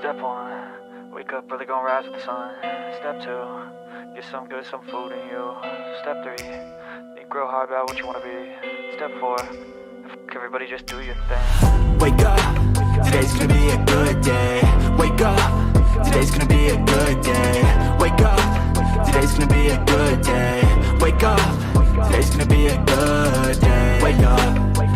Step 1, wake up early, gonna rise with the sun. Step 2, get some good, some food in you. Step 3, think real hard about what you wanna be. Step 4, everybody just do your thing. Wake up, today's gonna be a good day. Wake up, today's gonna be a good day. Wake up, today's gonna be a good day. Wake up, today's gonna be a good day. Wake up,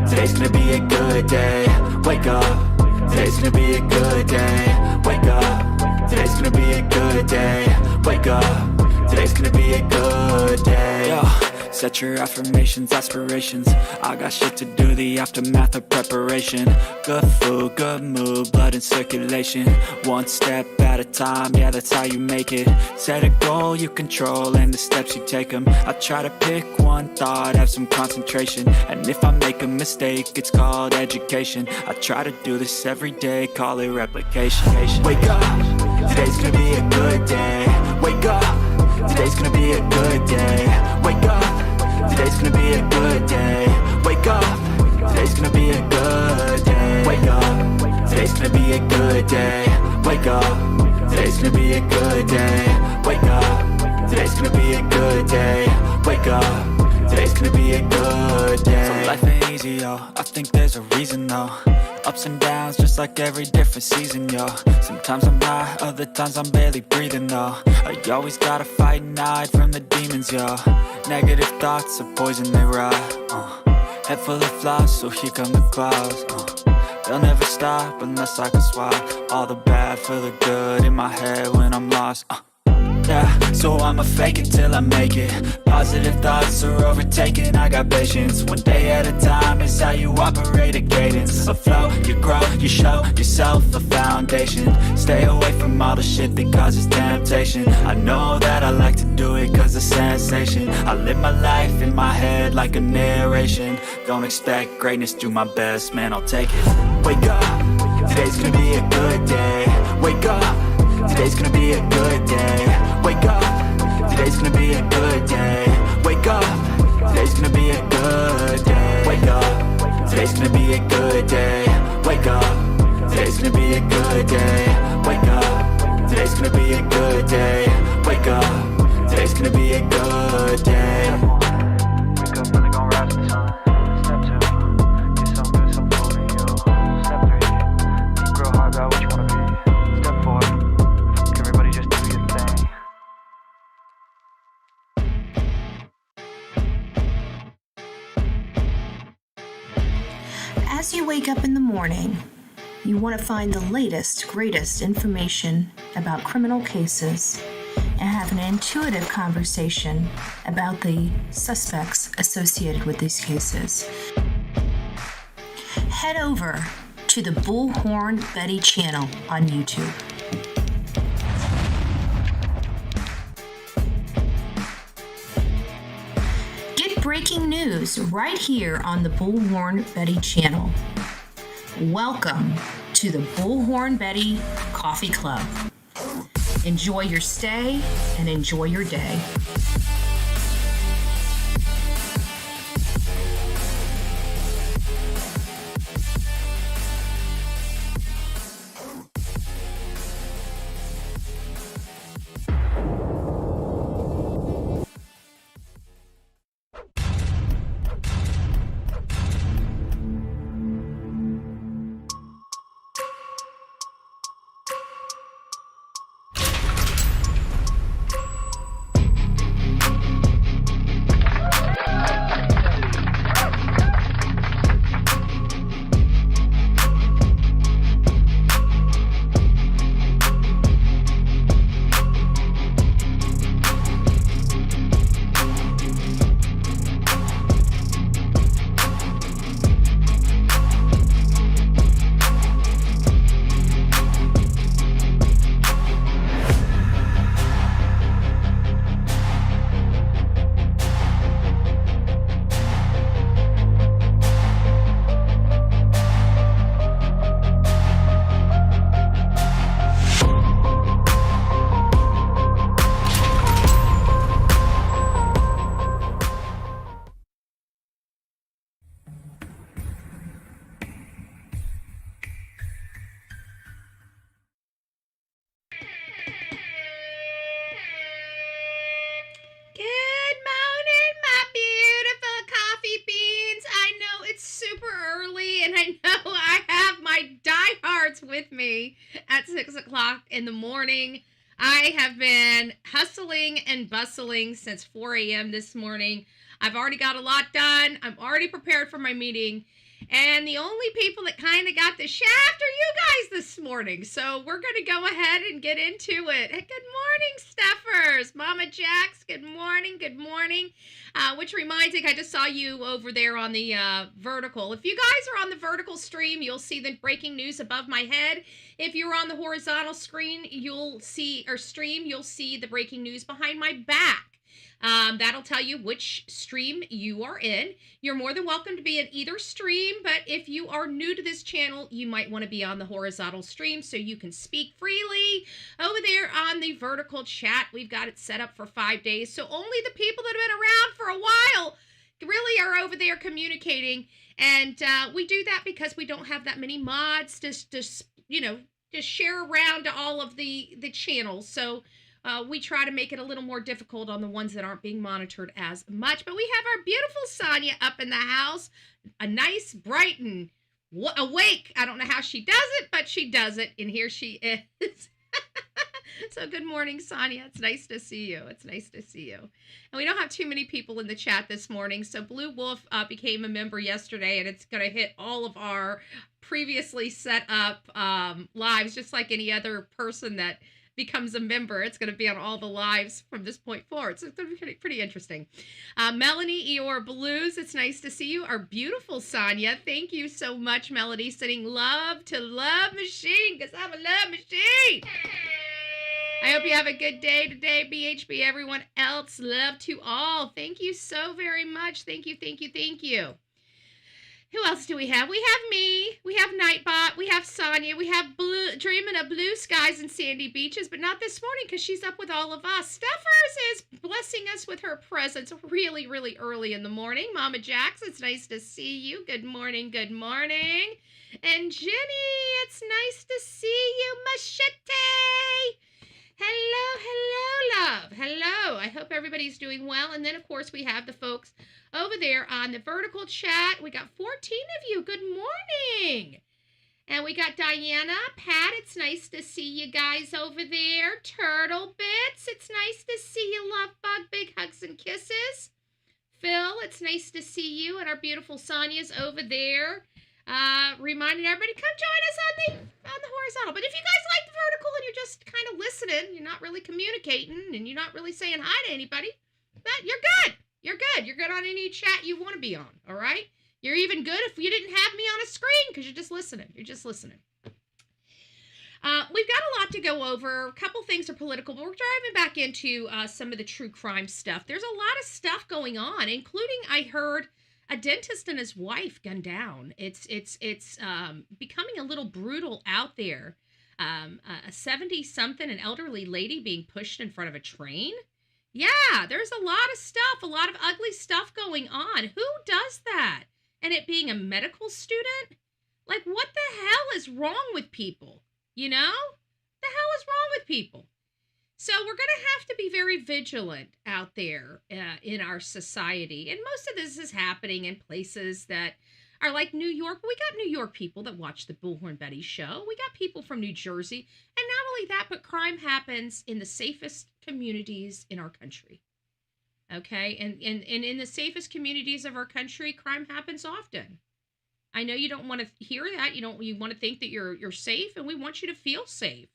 today's gonna be a good day. Wake up, today's gonna be a good day. Wake up, today's gonna be a good day. Wake up, today's gonna be a good day. Yo, set your affirmations, aspirations. I got shit to do, the aftermath of preparation. Good food, good mood, blood in circulation. One step at a time, yeah, that's how you make it. Set a goal you control and the steps you take them. I try to pick one thought, have some concentration. And if I make a mistake, it's called education. I try to do this every day, call it replication. Wake up, today's gonna be a good day. Wake up, today's gonna be a good day. Wake up, today's gonna be a good day. Wake up, today's gonna be a good day. Wake up, today's gonna be a good day. Wake up, today's gonna be a good day. Wake up, today's gonna be a good day. Wake up, today's gonna be a good day. So life ain't easy, yo, I think there's a reason though. Ups and downs, just like every different season, yo. Sometimes I'm high, other times I'm barely breathing, though. I always gotta fight and hide from the demons, yo. Negative thoughts are poison, they rot. Head full of flies, so here come the clouds. They'll never stop unless I can swap all the bad for the good in my head when I'm lost. Yeah, so I'ma fake it till I make it. Positive thoughts are overtaken, I got patience. One day at a time is how you operate a cadence. A flow, you grow, you show yourself a foundation. Stay away from all the shit that causes temptation. I know that I like to do it cause it's sensation. I live my life in my head like a narration. Don't expect greatness, do my best, man, I'll take it. Wake up, today's gonna be a good day. Wake up, today's gonna be a good day. Wake up, today's gonna be a good day. Wake up, today's gonna be a good day. Wake up, today's gonna be a good day. Wake up, today's gonna be a good day. Wake up, today's gonna be a good day. Wake up, today's gonna be a good day. Wake up early, gonna rise with the sun. Step 2, get some good, some food in you. Step 3, think real hard about what you wanna be. Step 4, everybody just do your thing. As you wake up in the morning, you want to find the latest, greatest information about criminal cases and have an intuitive conversation about the suspects associated with these cases. Head over to the Bullhorn Betty channel on YouTube. Breaking news right here on the Bullhorn Betty channel. Welcome to the Bullhorn Betty Coffee Club. Enjoy your stay and enjoy your day. with me at 6 o'clock in the morning. I have been hustling and bustling since 4 a.m. this morning. I've already got a lot done. I'm already prepared for my meeting. And the only people that kind of got the shaft are you guys this morning. So we're going to go ahead and get into it. Hey, good morning, Steffers. Mama Jax, good morning. Good morning. Which reminds me, I just saw you over there on the vertical. If you guys are on the vertical stream, you'll see the breaking news above my head. If you're on the horizontal screen, you'll see the breaking news behind my back. That'll tell you which stream you are in. You're more than welcome to be in either stream, but if you are new to this channel, you might want to be on the horizontal stream so you can speak freely. Over there on the vertical chat, we've got it set up for 5 days, so only the people that have been around for a while really are over there communicating, and we do that because we don't have that many mods to share around to all of the channels, so we try to make it a little more difficult on the ones that aren't being monitored as much. But we have our beautiful Sonia up in the house, a nice, bright, and awake. I don't know how she does it, but she does it, and here she is. So good morning, Sonia. It's nice to see you. It's nice to see you. And we don't have too many people in the chat this morning. So Blue Wolf became a member yesterday, and it's going to hit all of our previously set up lives, just like any other person that becomes a member. It's going to be on all the lives from this point forward. So it's going to be pretty interesting. Melanie Eeyore Blues, it's nice to see you. Our beautiful Sonia. Thank you so much, Melody. Sending love to Love Machine, because I'm a love machine. I hope you have a good day today, BHB. Everyone else, love to all. Thank you so very much. Thank you, thank you, thank you. Who else do we have? We have me, we have Nightbot, we have Sonia, we have Dreaming of Blue Skies and Sandy Beaches, but not this morning because she's up with all of us. Steffers is blessing us with her presence really, really early in the morning. Mama Jax, it's nice to see you. Good morning, good morning. And Jenny, it's nice to see you. Machete. Hello, hello, love. Hello. I hope everybody's doing well. And then, of course, we have the folks over there on the vertical chat. We got 14 of you. Good morning. And we got Diana, Pat, it's nice to see you guys over there. Turtle Bits, it's nice to see you. Love Bug, big hugs and kisses. Phil, it's nice to see you. And our beautiful Sonia's over there. Reminding everybody, come join us on the horizontal. But if you guys like the vertical and you're just kind of listening, you're not really communicating, and you're not really saying hi to anybody, but you're good. You're good. You're good on any chat you want to be on, all right? You're even good if you didn't have me on a screen because you're just listening. You're just listening. We've got a lot to go over. A couple things are political, but we're driving back into some of the true crime stuff. There's a lot of stuff going on, including, I heard, a dentist and his wife gunned down. It's becoming a little brutal out there. A 70-something, an elderly lady being pushed in front of a train. Yeah, there's a lot of stuff, a lot of ugly stuff going on. Who does that? And it being a medical student? Like, what the hell is wrong with people? You know? The hell is wrong with people? So we're going to have to be very vigilant out there in our society. And most of this is happening in places that are like New York. We got New York people that watch the Bullhorn Betty show. We got people from New Jersey. And not only that, but crime happens in the safest communities in our country. Okay? And in the safest communities of our country, crime happens often. I know you don't want to hear that. You want to think that you're safe, and we want you to feel safe.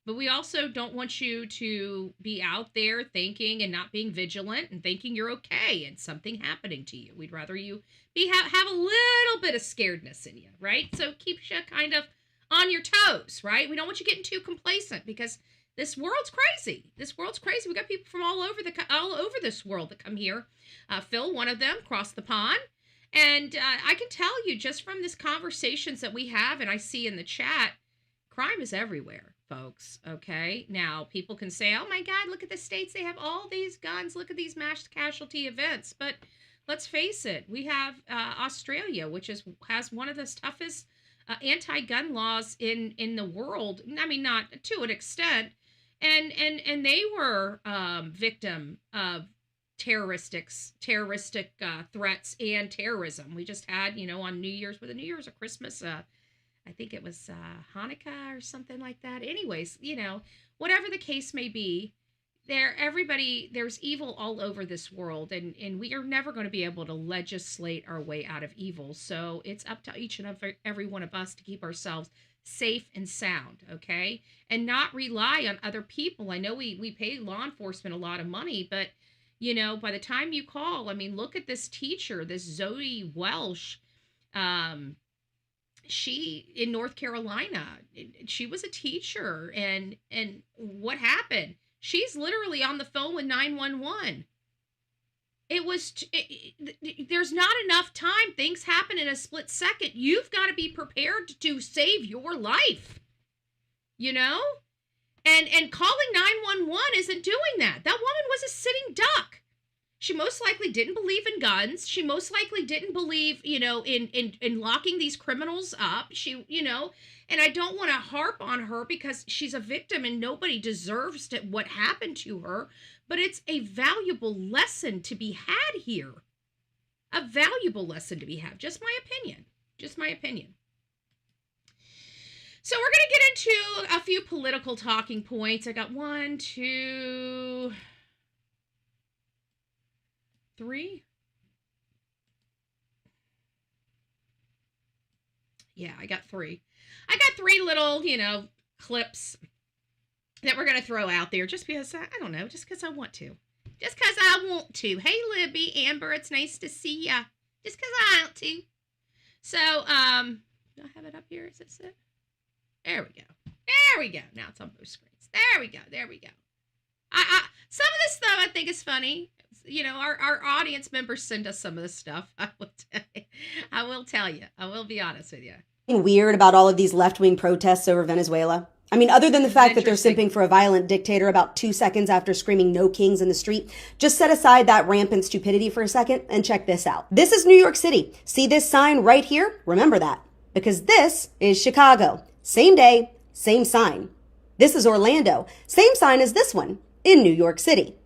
But we also don't want you to be out there thinking and not being vigilant and thinking you're okay and something happening to you. We'd rather you have a little bit of scaredness in you, right? So keeps you kind of on your toes, right? We don't want you getting too complacent because this world's crazy. This world's crazy. We got people from all over this world that come here. Phil, one of them, crossed the pond. And I can tell you just from these conversations that we have and I see in the chat, crime is everywhere. Folks, okay? Now, people can say, oh my God, look at the states. They have all these guns. Look at these mass casualty events. But let's face it, we have Australia, which has one of the toughest anti-gun laws in the world. I mean, not to an extent. And they were victim of terroristic threats and terrorism. We just had, on New Year's, or Christmas, I think it was Hanukkah or something like that. Anyways, whatever the case may be, there's evil all over this world, and we are never going to be able to legislate our way out of evil. So it's up to each and every one of us to keep ourselves safe and sound, okay? And not rely on other people. I know we pay law enforcement a lot of money, but by the time you call, look at this teacher, this Zoe Welsh. She in North Carolina, she was a teacher, and what happened? She's literally on the phone with 911. There's not enough time. Things happen in a split second. You've got to be prepared to save your life, and calling 911 isn't doing that. That woman was a sitting duck. She most likely didn't believe in guns. She most likely didn't believe, in locking these criminals up. And I don't want to harp on her because she's a victim and nobody deserves what happened to her. But it's a valuable lesson to be had here. A valuable lesson to be had. Just my opinion. Just my opinion. So we're going to get into a few political talking points. I got 1, 2, 3. Yeah, I got 3. I got 3 little, clips that we're going to throw out there just because, I don't know, just because I want to. Just because I want to. Hey, Libby, Amber, it's nice to see ya. Just because I want to. So, do I have it up here? Is this it? There we go. There we go. Now it's on both screens. There we go. There we go. Some of this stuff I think is funny. Our audience members send us some of this stuff. I will tell you. I will be honest with you. Weird about all of these left-wing protests over Venezuela? Other than the fact that they're simping for a violent dictator about 2 seconds after screaming "no kings" in the street, just set aside that rampant stupidity for a second and check this out. This is New York City. See this sign right here? Remember that. Because this is Chicago. Same day, same sign. This is Orlando. Same sign as this one in New York City.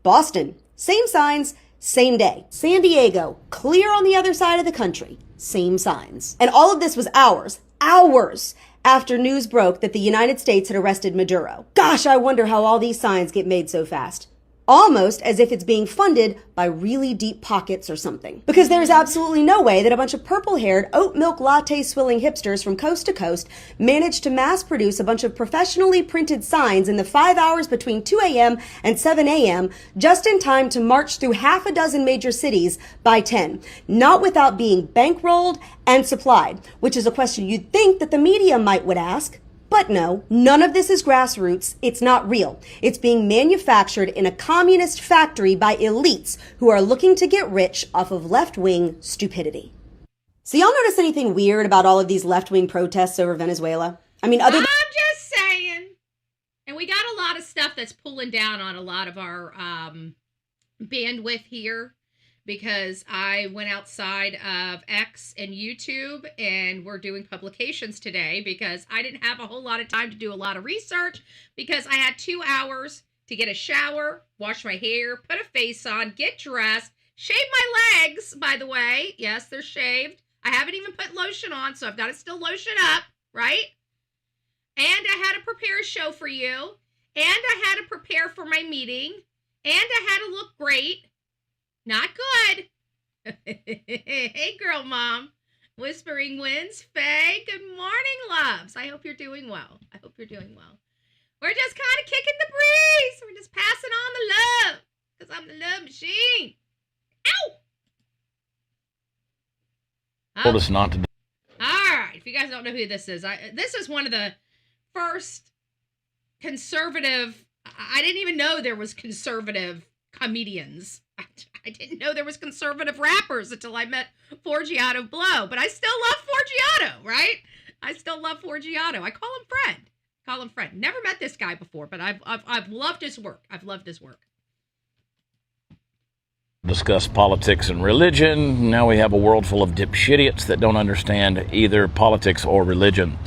Boston. Same signs, same day. San Diego. Clear on the other side of the country. Same signs. And all of this was hours after news broke that the United States had arrested Maduro. Gosh, I wonder how all these signs get made so fast. Almost as if it's being funded by really deep pockets or something. Because there's absolutely no way that a bunch of purple-haired, oat milk latte-swilling hipsters from coast to coast managed to mass-produce a bunch of professionally printed signs in the 5 hours between 2 a.m. and 7 a.m. just in time to march through half a dozen major cities by 10. Not without being bankrolled and supplied, which is a question you'd think that the media would ask. But no, none of this is grassroots. It's not real. It's being manufactured in a communist factory by elites who are looking to get rich off of left-wing stupidity. So y'all notice anything weird about all of these left-wing protests over Venezuela? I'm just saying. And we got a lot of stuff that's pulling down on a lot of our bandwidth here. Because I went outside of X and YouTube and we're doing publications today because I didn't have a whole lot of time to do a lot of research because I had 2 hours to get a shower, wash my hair, put a face on, get dressed, shave my legs, by the way. Yes, they're shaved. I haven't even put lotion on, so I've got to still lotion up, right? And I had to prepare a show for you. And I had to prepare for my meeting. And I had to look great. Not good. Hey, girl mom. Whispering Winds. Faye, good morning, loves. I hope you're doing well. We're just kind of kicking the breeze. We're just passing on the love. Because I'm the love machine. Ow! Told us not to do. All right. If you guys don't know who this is, this is one of the first conservative. I didn't even know there was conservative comedians. I didn't know there was conservative rappers until I met Forgiato Blow, but I still love Forgiato, right? I still love Forgiato. I call him friend. Never met this guy before, but I've loved his work. Discuss politics and religion. Now we have a world full of dipshitiots that don't understand either politics or religion.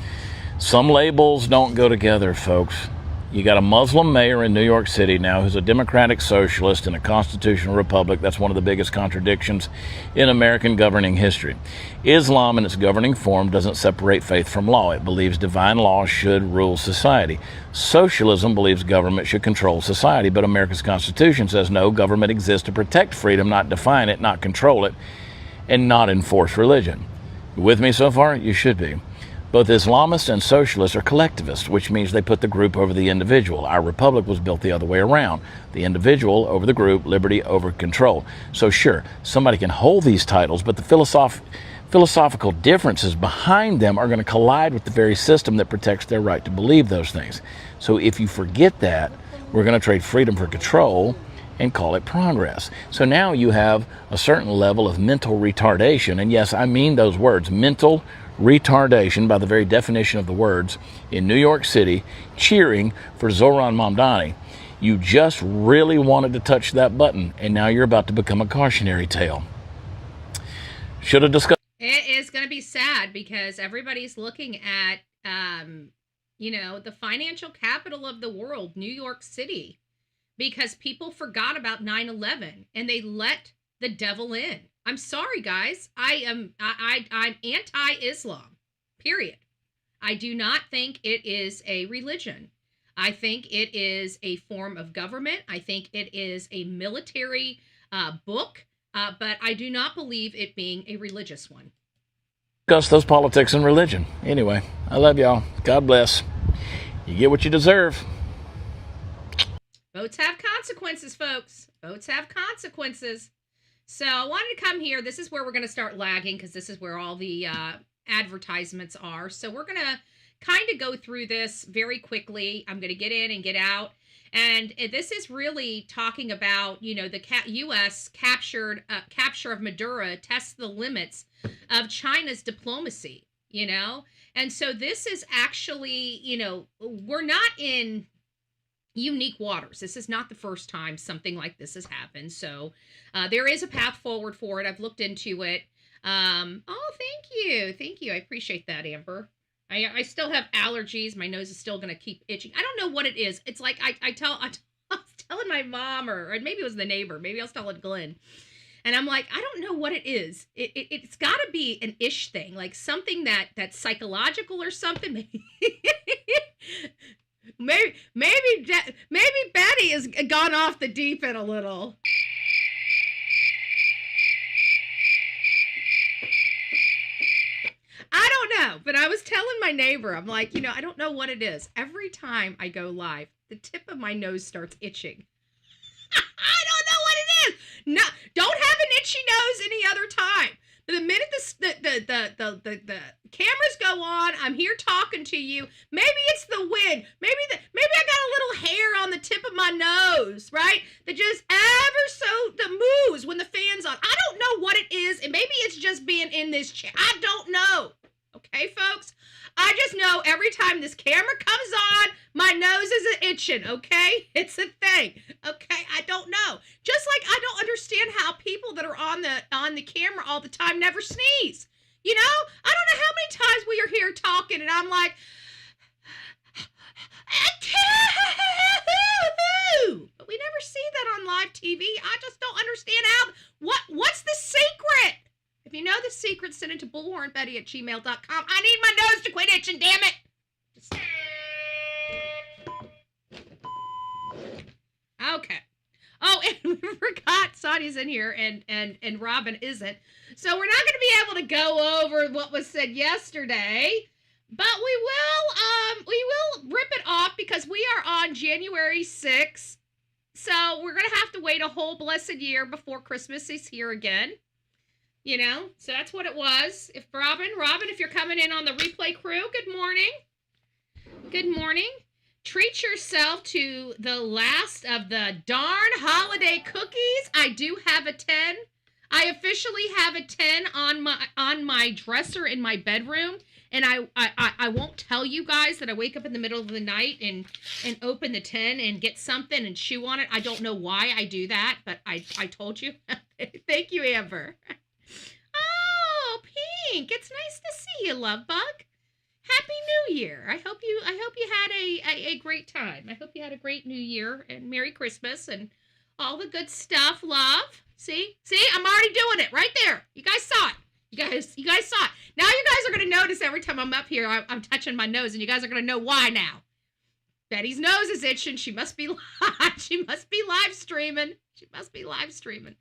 Some labels don't go together, folks. You got a Muslim mayor in New York City now who's a democratic socialist in a constitutional republic. That's one of the biggest contradictions in American governing history. Islam in its governing form doesn't separate faith from law. It believes divine law should rule society. Socialism believes government should control society, but America's Constitution says no, government exists to protect freedom, not define it, not control it, and not enforce religion. You with me so far? You should be. Both Islamists and socialists are collectivists, which means they put the group over the individual. Our republic was built the other way around. The individual over the group, liberty over control. So sure, somebody can hold these titles, but the philosophical differences behind them are going to collide with the very system that protects their right to believe those things. So if you forget that, we're going to trade freedom for control and call it progress. So now you have a certain level of mental retardation, and yes, I mean those words, mental retardation by the very definition of the words, in New York City, cheering for Zohran Mamdani. You just really wanted to touch that button, and now you're about to become a cautionary tale. Should have discussed. It is going to be sad because everybody's looking at, the financial capital of the world, New York City, because people forgot about 9/11 and they let the devil in. I'm sorry, guys. I'm anti-Islam, period. I do not think it is a religion. I think it is a form of government. I think it is a military book, but I do not believe it being a religious one. Discuss those politics and religion. Anyway, I love y'all. God bless. You get what you deserve. Votes have consequences, folks. Votes have consequences. So I wanted to come here. This is where we're going to start lagging because this is where all the advertisements are. So we're going to kind of go through this very quickly. I'm going to get in and get out. And this is really talking about, the U.S. capture of Maduro tests the limits of China's diplomacy, And so this is actually, we're not in unique waters. This is not the first time something like this has happened. So there is a path forward for it. I've looked into it. Thank you. I appreciate that, Amber. I still have allergies. My nose is still going to keep itching. I don't know what it is. It's like I was telling my mom, or maybe it was the neighbor. Maybe I was telling Glenn. And I'm like, I don't know what it is. It's got to be an ish thing, like something that's psychological or something. Maybe Betty has gone off the deep end a little. I don't know, but I was telling my neighbor, I'm like, I don't know what it is. Every time I go live, the tip of my nose starts itching. I don't know what it is. No, don't have an itchy nose any other time. But the minute the cameras go on, I'm here talking to you. Maybe it's the wind. Maybe I got a little hair on the tip of my nose, right? That just that moves when the fan's on. I don't know what it is, and maybe it's just being in this chair. I don't know. Okay, folks? I just know every time this camera comes on, my nose is itching, okay? It's a thing, okay? I don't know. Just like I don't understand how people that are on the camera all the time never sneeze. I don't know how many times we are here talking and I'm like, but we never see that on live TV. I just don't understand what's the secret? If you know the secret, send it to bullhornbetty@gmail.com. I need my nose to quit itching, damn it. Okay. Oh, and we forgot Sonia's in here and Robin isn't. So we're not going to be able to go over what was said yesterday, but we will rip it off because we are on January 6th. So we're going to have to wait a whole blessed year before Christmas is here again. So that's what it was. If Robin, if you're coming in on the replay crew, good morning. Good morning. Treat yourself to the last of the darn holiday cookies. I do have a 10. I officially have a 10 on my dresser in my bedroom. And I won't tell you guys that I wake up in the middle of the night and open the 10 and get something and chew on it. I don't know why I do that, but I told you. Thank you, Amber. Oh, Pink. It's nice to see you, love bug. Happy New Year. I hope you had a great time. I hope you had a great New Year and Merry Christmas and all the good stuff. Love. See, I'm already doing it right there. You guys saw it. You guys saw it. Now you guys are going to notice every time I'm up here, I'm touching my nose, and you guys are going to know why now. Betty's nose is itching. She must be live. She must be live streaming.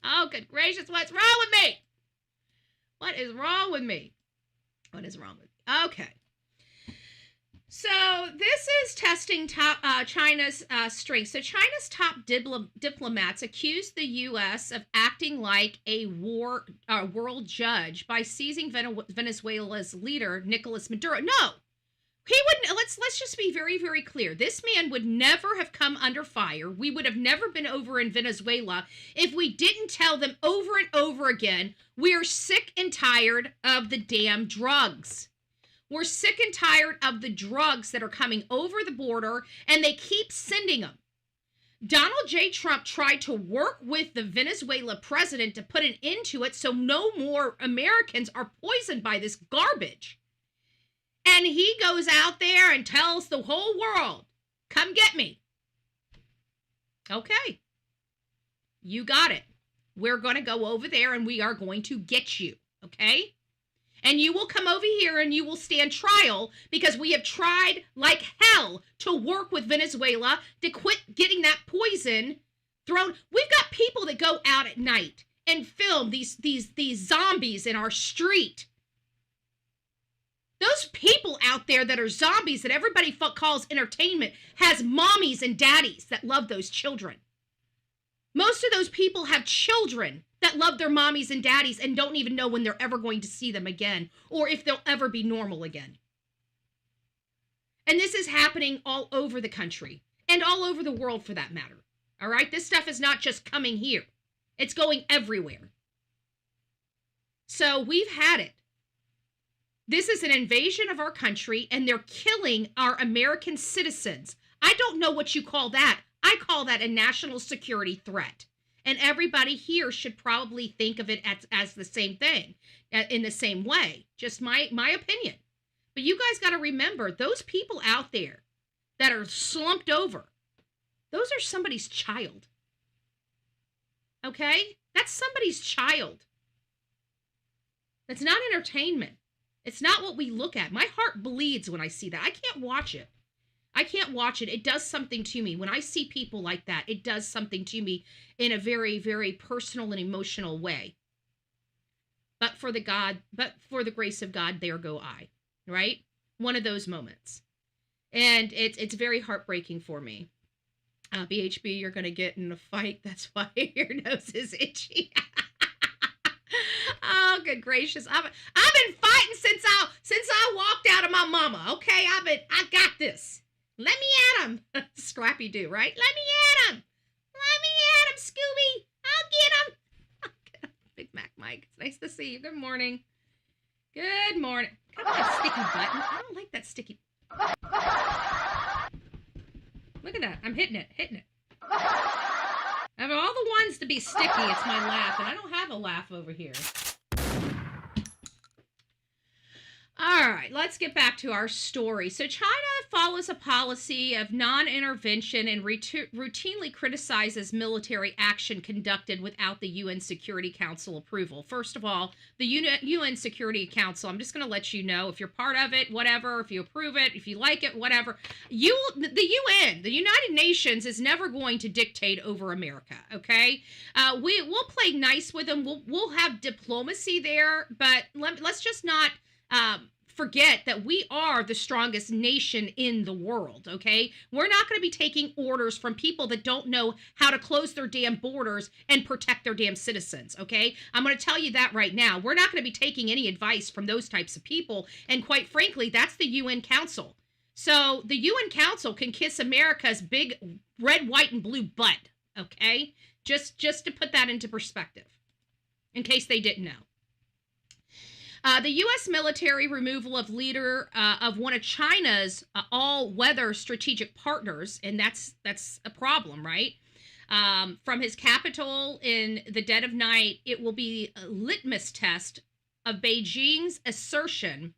Oh, good gracious. What's wrong with me? What is wrong with me? Okay. So this is testing China's strength. So China's top diplomats accused the U.S. of acting like a world judge by seizing Venezuela's leader, Nicolas Maduro. No, he wouldn't. Let's just be very, very clear. This man would never have come under fire. We would have never been over in Venezuela if we didn't tell them over and over again, we are sick and tired of the damn drugs. We're sick and tired of the drugs that are coming over the border, and they keep sending them. Donald J. Trump tried to work with the Venezuela president to put an end to it so no more Americans are poisoned by this garbage. And he goes out there and tells the whole world, come get me. Okay. You got it. We're going to go over there and we are going to get you. Okay? And you will come over here and you will stand trial because we have tried like hell to work with Venezuela to quit getting that poison thrown. We've got people that go out at night and film these zombies in our street. Those people out there that are zombies that everybody calls entertainment has mommies and daddies that love those children. Most of those people have children that love their mommies and daddies and don't even know when they're ever going to see them again or if they'll ever be normal again. And this is happening all over the country and all over the world for that matter. All right? This stuff is not just coming here. It's going everywhere. So we've had it. This is an invasion of our country and they're killing our American citizens. I don't know what you call that. I call that a national security threat. And everybody here should probably think of it as the same thing, in the same way. Just my opinion. But you guys got to remember, those people out there that are slumped over, those are somebody's child. Okay? That's somebody's child. That's not entertainment. It's not what we look at. My heart bleeds when I see that. I can't watch it. It does something to me. When I see people like that, it does something to me in a very, very personal and emotional way. But for the grace of God, there go I, right? One of those moments. And it's very heartbreaking for me. BHB, you're going to get in a fight. That's why your nose is itchy. Oh, good gracious. I've been fighting since I walked out of my mama. Okay, I got this. Let me at him. Scrappy Doo, right? Let me at him. Scooby. I'll get him. Big Mac Mike. It's nice to see you. Good morning. Good morning. Come on, sticky button. I don't like that sticky. Look at that. I'm hitting it. Of all the ones to be sticky, it's my laugh, and I don't have a laugh over here. All right, let's get back to our story. So China follows a policy of non-intervention and routinely criticizes military action conducted without the UN Security Council approval. First of all, the UN Security Council, I'm just going to let you know, if you're part of it, whatever, if you approve it, if you like it, whatever, the UN, the United Nations, is never going to dictate over America, okay? We'll play nice with them. We'll have diplomacy there, but let's just not forget that we are the strongest nation in the world, okay? We're not going to be taking orders from people that don't know how to close their damn borders and protect their damn citizens, okay? I'm going to tell you that right now. We're not going to be taking any advice from those types of people, and quite frankly, that's the UN Council. So the UN Council can kiss America's big red, white, and blue butt, okay? Just to put that into perspective, in case they didn't know. The U.S. military removal of leader of one of China's all-weather strategic partners, and that's a problem, right? From his capital in the dead of night, it will be a litmus test of Beijing's assertion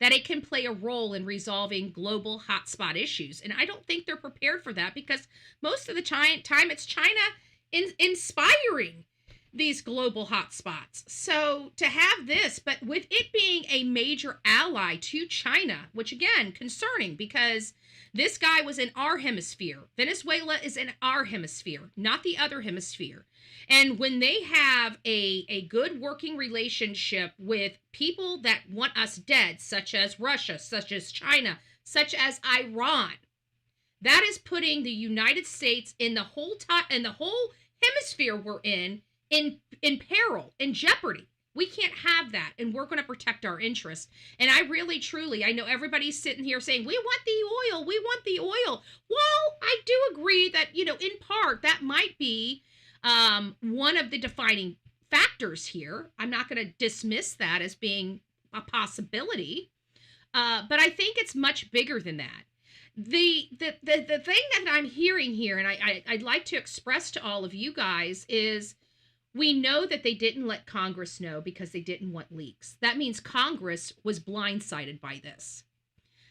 that it can play a role in resolving global hotspot issues. And I don't think they're prepared for that, because most of the time it's China inspiring these global hotspots. So to have this, but with it being a major ally to China, which again, concerning, because this guy was in our hemisphere. Venezuela is in our hemisphere, not the other hemisphere. And when they have a good working relationship with people that want us dead, such as Russia, such as China, such as Iran, that is putting the United States in the whole hemisphere we're in peril, in jeopardy. We can't have that, and we're going to protect our interests. And I really, truly, I know everybody's sitting here saying, we want the oil, we want the oil. Well, I do agree that, in part, that might be one of the defining factors here. I'm not going to dismiss that as being a possibility, but I think it's much bigger than that. The thing that I'm hearing here, and I'd like to express to all of you guys, is we know that they didn't let Congress know because they didn't want leaks. That means Congress was blindsided by this.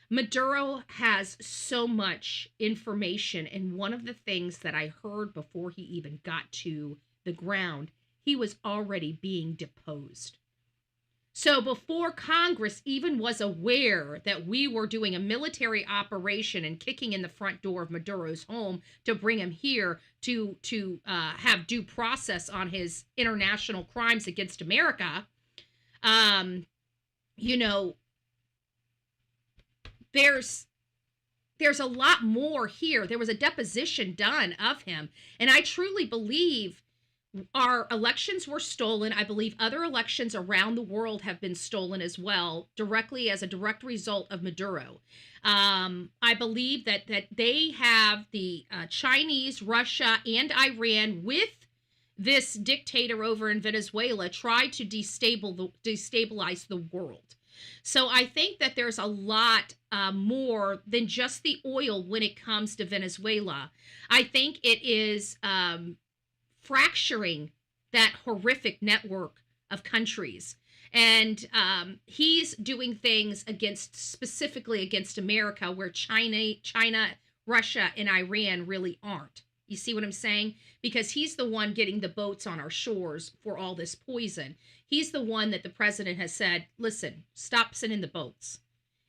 Maduro has so much information, and one of the things that I heard before he even got to the ground, he was already being deposed. So before Congress even was aware that we were doing a military operation and kicking in the front door of Maduro's home to bring him here to have due process on his international crimes against America, there's a lot more here. There was a deposition done of him, and I truly believe our elections were stolen. I believe other elections around the world have been stolen as well, directly as a direct result of Maduro. I believe that they have the Chinese, Russia, and Iran with this dictator over in Venezuela try to destabilize the world. So I think that there's a lot more than just the oil when it comes to Venezuela. I think it is fracturing that horrific network of countries. And he's doing things specifically against America, where China, Russia, and Iran really aren't. You see what I'm saying? Because he's the one getting the boats on our shores for all this poison. He's the one that the president has said, listen, stop sending the boats.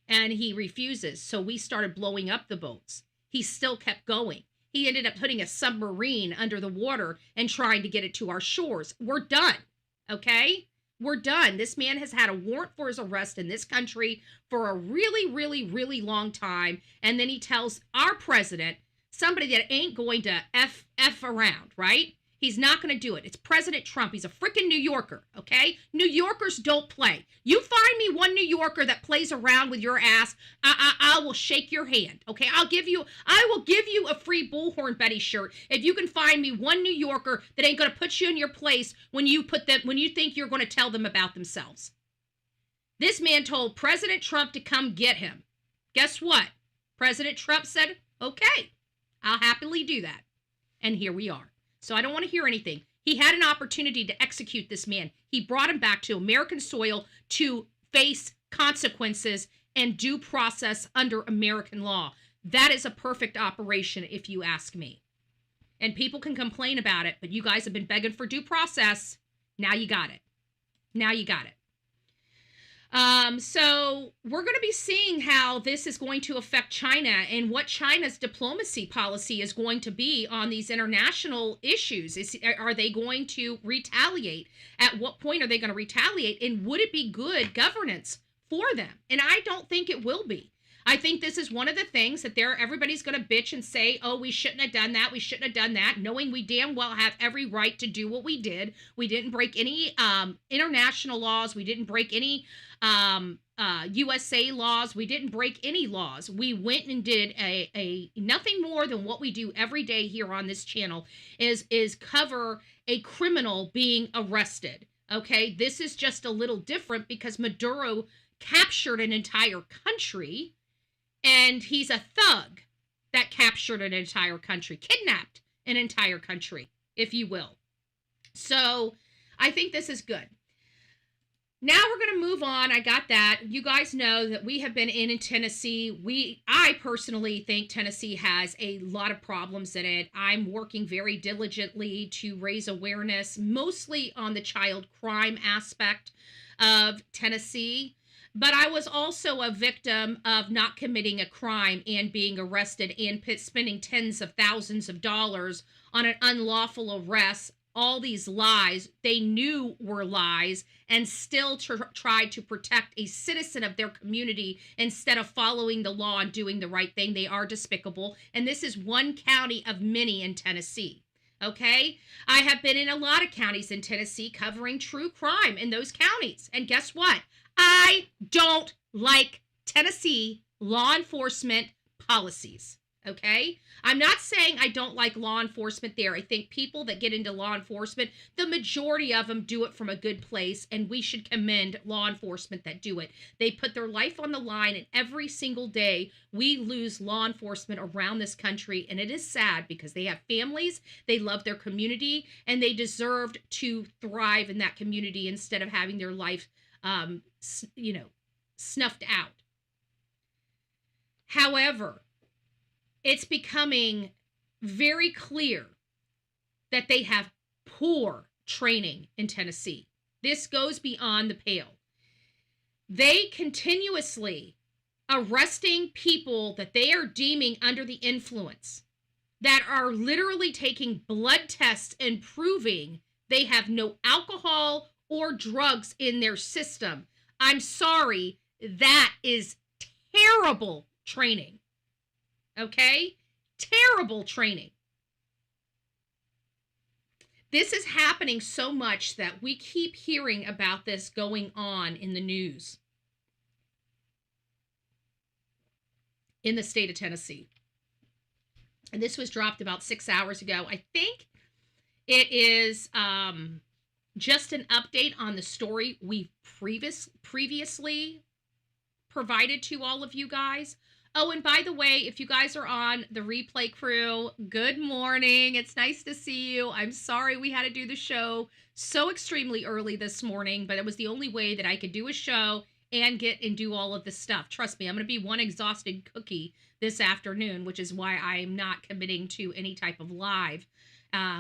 And he refuses. So we started blowing up the boats. He still kept going. He ended up putting a submarine under the water and trying to get it to our shores. We're done. Okay? We're done. This man has had a warrant for his arrest in this country for a really, really, really long time. And then he tells our president, somebody that ain't going to F around, right? He's not going to do it. It's President Trump. He's a freaking New Yorker, okay? New Yorkers don't play. You find me one New Yorker that plays around with your ass, I will shake your hand, okay? I will give you a free Bullhorn Betty shirt if you can find me one New Yorker that ain't going to put you in your place when you think you're going to tell them about themselves. This man told President Trump to come get him. Guess what? President Trump said, okay, I'll happily do that. And here we are. So I don't want to hear anything. He had an opportunity to execute this man. He brought him back to American soil to face consequences and due process under American law. That is a perfect operation, if you ask me. And people can complain about it, but you guys have been begging for due process. Now you got it. Now you got it. So we're going to be seeing how this is going to affect China and what China's diplomacy policy is going to be on these international issues. Are they going to retaliate? At what point are they going to retaliate? And would it be good governance for them? And I don't think it will be. I think this is one of the things that everybody's going to bitch and say, oh, we shouldn't have done that. We shouldn't have done that, knowing we damn well have every right to do what we did. We didn't break any international laws. We didn't break any USA laws. We didn't break any laws. We went and did a nothing more than what we do every day here on this channel is cover a criminal being arrested. Okay, this is just a little different because Maduro captured an entire country. And he's a thug that captured an entire country, kidnapped an entire country, if you will. So I think this is good. Now we're going to move on. I got that. You guys know that we have been in Tennessee. I personally think Tennessee has a lot of problems in it. I'm working very diligently to raise awareness, mostly on the child crime aspect of Tennessee. But I was also a victim of not committing a crime and being arrested and spending tens of thousands of dollars on an unlawful arrest. All these lies they knew were lies, and still tried to protect a citizen of their community instead of following the law and doing the right thing. They are despicable. And this is one county of many in Tennessee. Okay? I have been in a lot of counties in Tennessee covering true crime in those counties. And guess what? I don't like Tennessee law enforcement policies. Okay? I'm not saying I don't like law enforcement there. I think people that get into law enforcement, the majority of them do it from a good place, and we should commend law enforcement that do it. They put their life on the line, and every single day we lose law enforcement around this country, and it is sad because they have families, they love their community, and they deserved to thrive in that community instead of having their life, snuffed out. However, it's becoming very clear that they have poor training in Tennessee. This goes beyond the pale. They continuously arresting people that they are deeming under the influence, that are literally taking blood tests and proving they have no alcohol or drugs in their system. I'm sorry, that is terrible training. Okay? Terrible training. This is happening so much that we keep hearing about this going on in the news in the state of Tennessee. And this was dropped about 6 hours ago. I think it is just an update on the story we previously provided to all of you guys. Oh, and by the way, if you guys are on the replay crew, good morning. It's nice to see you. I'm sorry we had to do the show so extremely early this morning, but it was the only way that I could do a show and get and do all of this stuff. Trust me, I'm going to be one exhausted cookie this afternoon, which is why I'm not committing to any type of live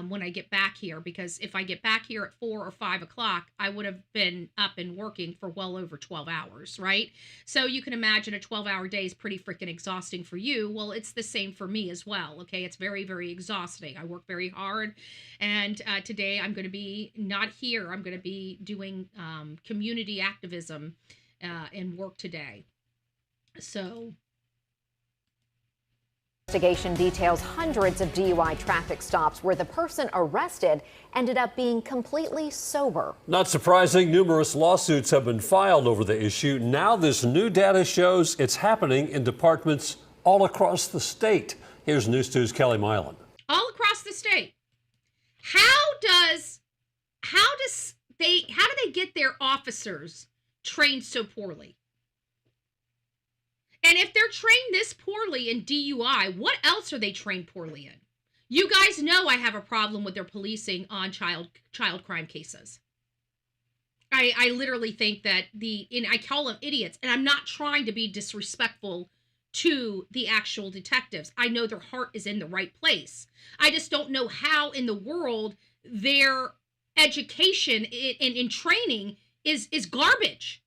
when I get back here, because if I get back here at 4 or 5 o'clock, I would have been up and working for well over 12 hours, right? So you can imagine a 12-hour day is pretty freaking exhausting for you. Well, it's the same for me as well, okay? It's very, very exhausting. I work very hard, and today I'm going to be not here. I'm going to be doing community activism and work today. So... Investigation details hundreds of DUI traffic stops where the person arrested ended up being completely sober. Not surprising, numerous lawsuits have been filed over the issue. Now this new data shows it's happening in departments all across the state. Here's News 2's Kelly Milan. All across the state. How do they get their officers trained so poorly? And if they're trained this poorly in DUI, what else are they trained poorly in? You guys know I have a problem with their policing on child crime cases. I literally think that I call them idiots, and I'm not trying to be disrespectful to the actual detectives. I know their heart is in the right place. I just don't know how in the world their education in training is garbage.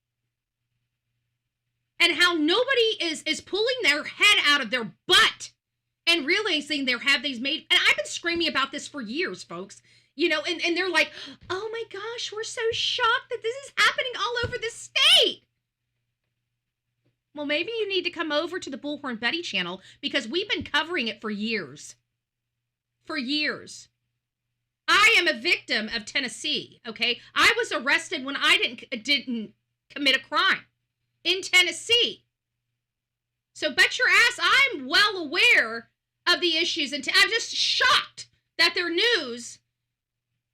And how nobody is pulling their head out of their butt and realizing they have these made. And I've been screaming about this for years, folks. You know, and they're like, oh my gosh, we're so shocked that this is happening all over the state. Well, maybe you need to come over to the Bullhorn Betty channel, because we've been covering it for years. For years. I am a victim of Tennessee, okay? I was arrested when I didn't commit a crime. In Tennessee. So bet your ass I'm well aware of the issues. And I'm just shocked that their news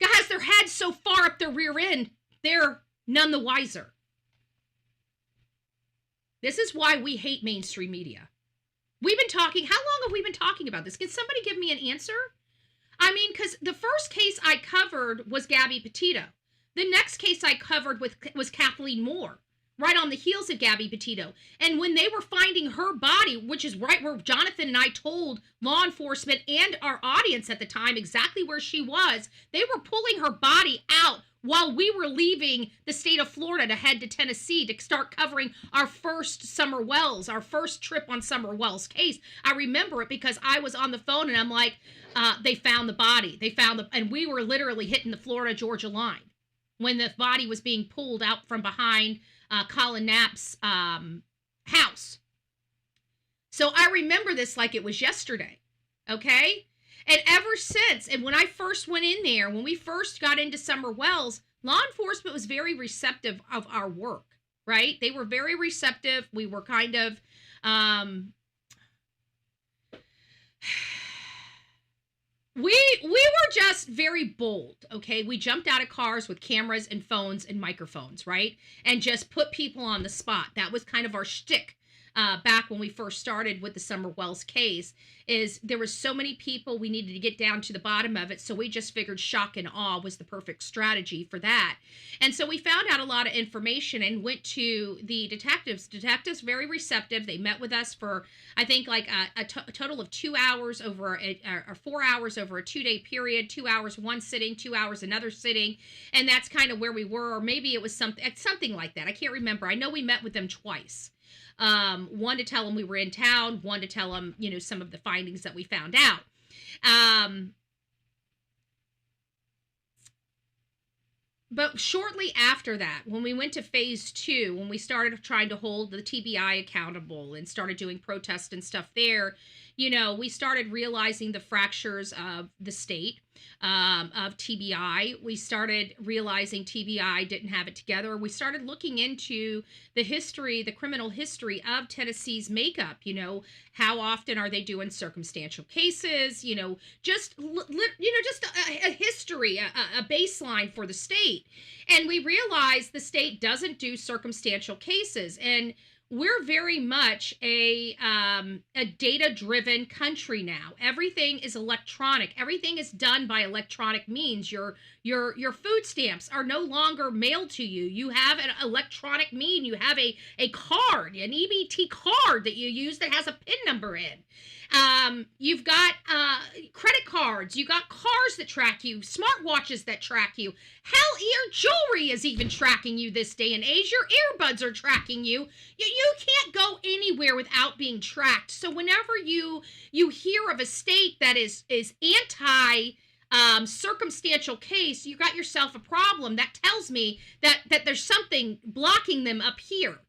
has their head so far up their rear end, they're none the wiser. This is why we hate mainstream media. We've been talking, how long have we been talking about this? Can somebody give me an answer? I mean, because the first case I covered was Gabby Petito. The next case I covered was Kathleen Moore, right on the heels of Gabby Petito. And when they were finding her body, which is right where Jonathan and I told law enforcement and our audience at the time exactly where she was, they were pulling her body out while we were leaving the state of Florida to head to Tennessee to start covering our first Summer Wells, our first trip on Summer Wells case. I remember it because I was on the phone and I'm like, they found the body. And we were literally hitting the Florida-Georgia line when the body was being pulled out from behind Colin Knapp's house. So I remember this like it was yesterday, okay? And ever since, and when I first went in there, when we first got into Summer Wells, law enforcement was very receptive of our work, right? They were very receptive. We were kind of, we were just very bold, okay? We jumped out of cars with cameras and phones and microphones, right? And just put people on the spot. That was kind of our shtick. Back when we first started with the Summer Wells case, is there were so many people, we needed to get down to the bottom of it, so we just figured shock and awe was the perfect strategy for that. And so we found out a lot of information and went to the detectives. Detectives very receptive. They met with us for, I think, like a total of 2 hours over or 4 hours over a 2-day period, 2 hours one sitting, 2 hours another sitting, and that's kind of where we were, or maybe it was something like that. I can't remember. I know we met with them twice. One to tell them we were in town, one to tell them, some of the findings that we found out. But shortly after that, when we went to phase 2, when we started trying to hold the TBI accountable and started doing protests and stuff there, we started realizing the fractures of the state, of TBI. We started realizing TBI didn't have it together. We started looking into the history, the criminal history of Tennessee's makeup. How often are they doing circumstantial cases? Just a history, a baseline for the state. And we realized the state doesn't do circumstantial cases. And we're very much a data-driven country now. Everything is electronic. Everything is done by electronic means. Your food stamps are no longer mailed to you. You have an electronic mean. You have a card, an EBT card that you use that has a PIN number in. You've got credit cards. You got cars that track you, smartwatches that track you. Hell, your jewelry is even tracking you this day and age. Your earbuds are tracking you. You can't go anywhere without being tracked. So whenever you hear of a state that is anti circumstantial case, you got yourself a problem. That tells me that there's something blocking them up here.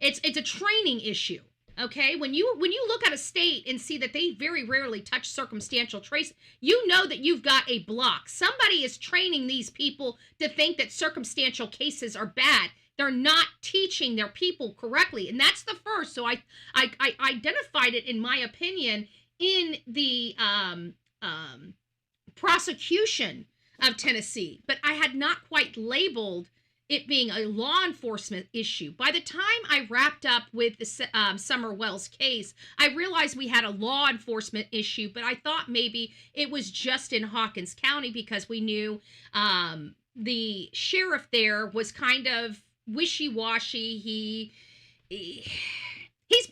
It's a training issue. Okay, when you look at a state and see that they very rarely touch circumstantial trace, you know that you've got a block. Somebody is training these people to think that circumstantial cases are bad. They're not teaching their people correctly, and that's the first. So I identified it, in my opinion, in the prosecution of Tennessee, but I had not quite labeled it being a law enforcement issue. By the time I wrapped up with the Summer Wells case, I realized we had a law enforcement issue, but I thought maybe it was just in Hawkins County because we knew the sheriff there was kind of wishy-washy. He's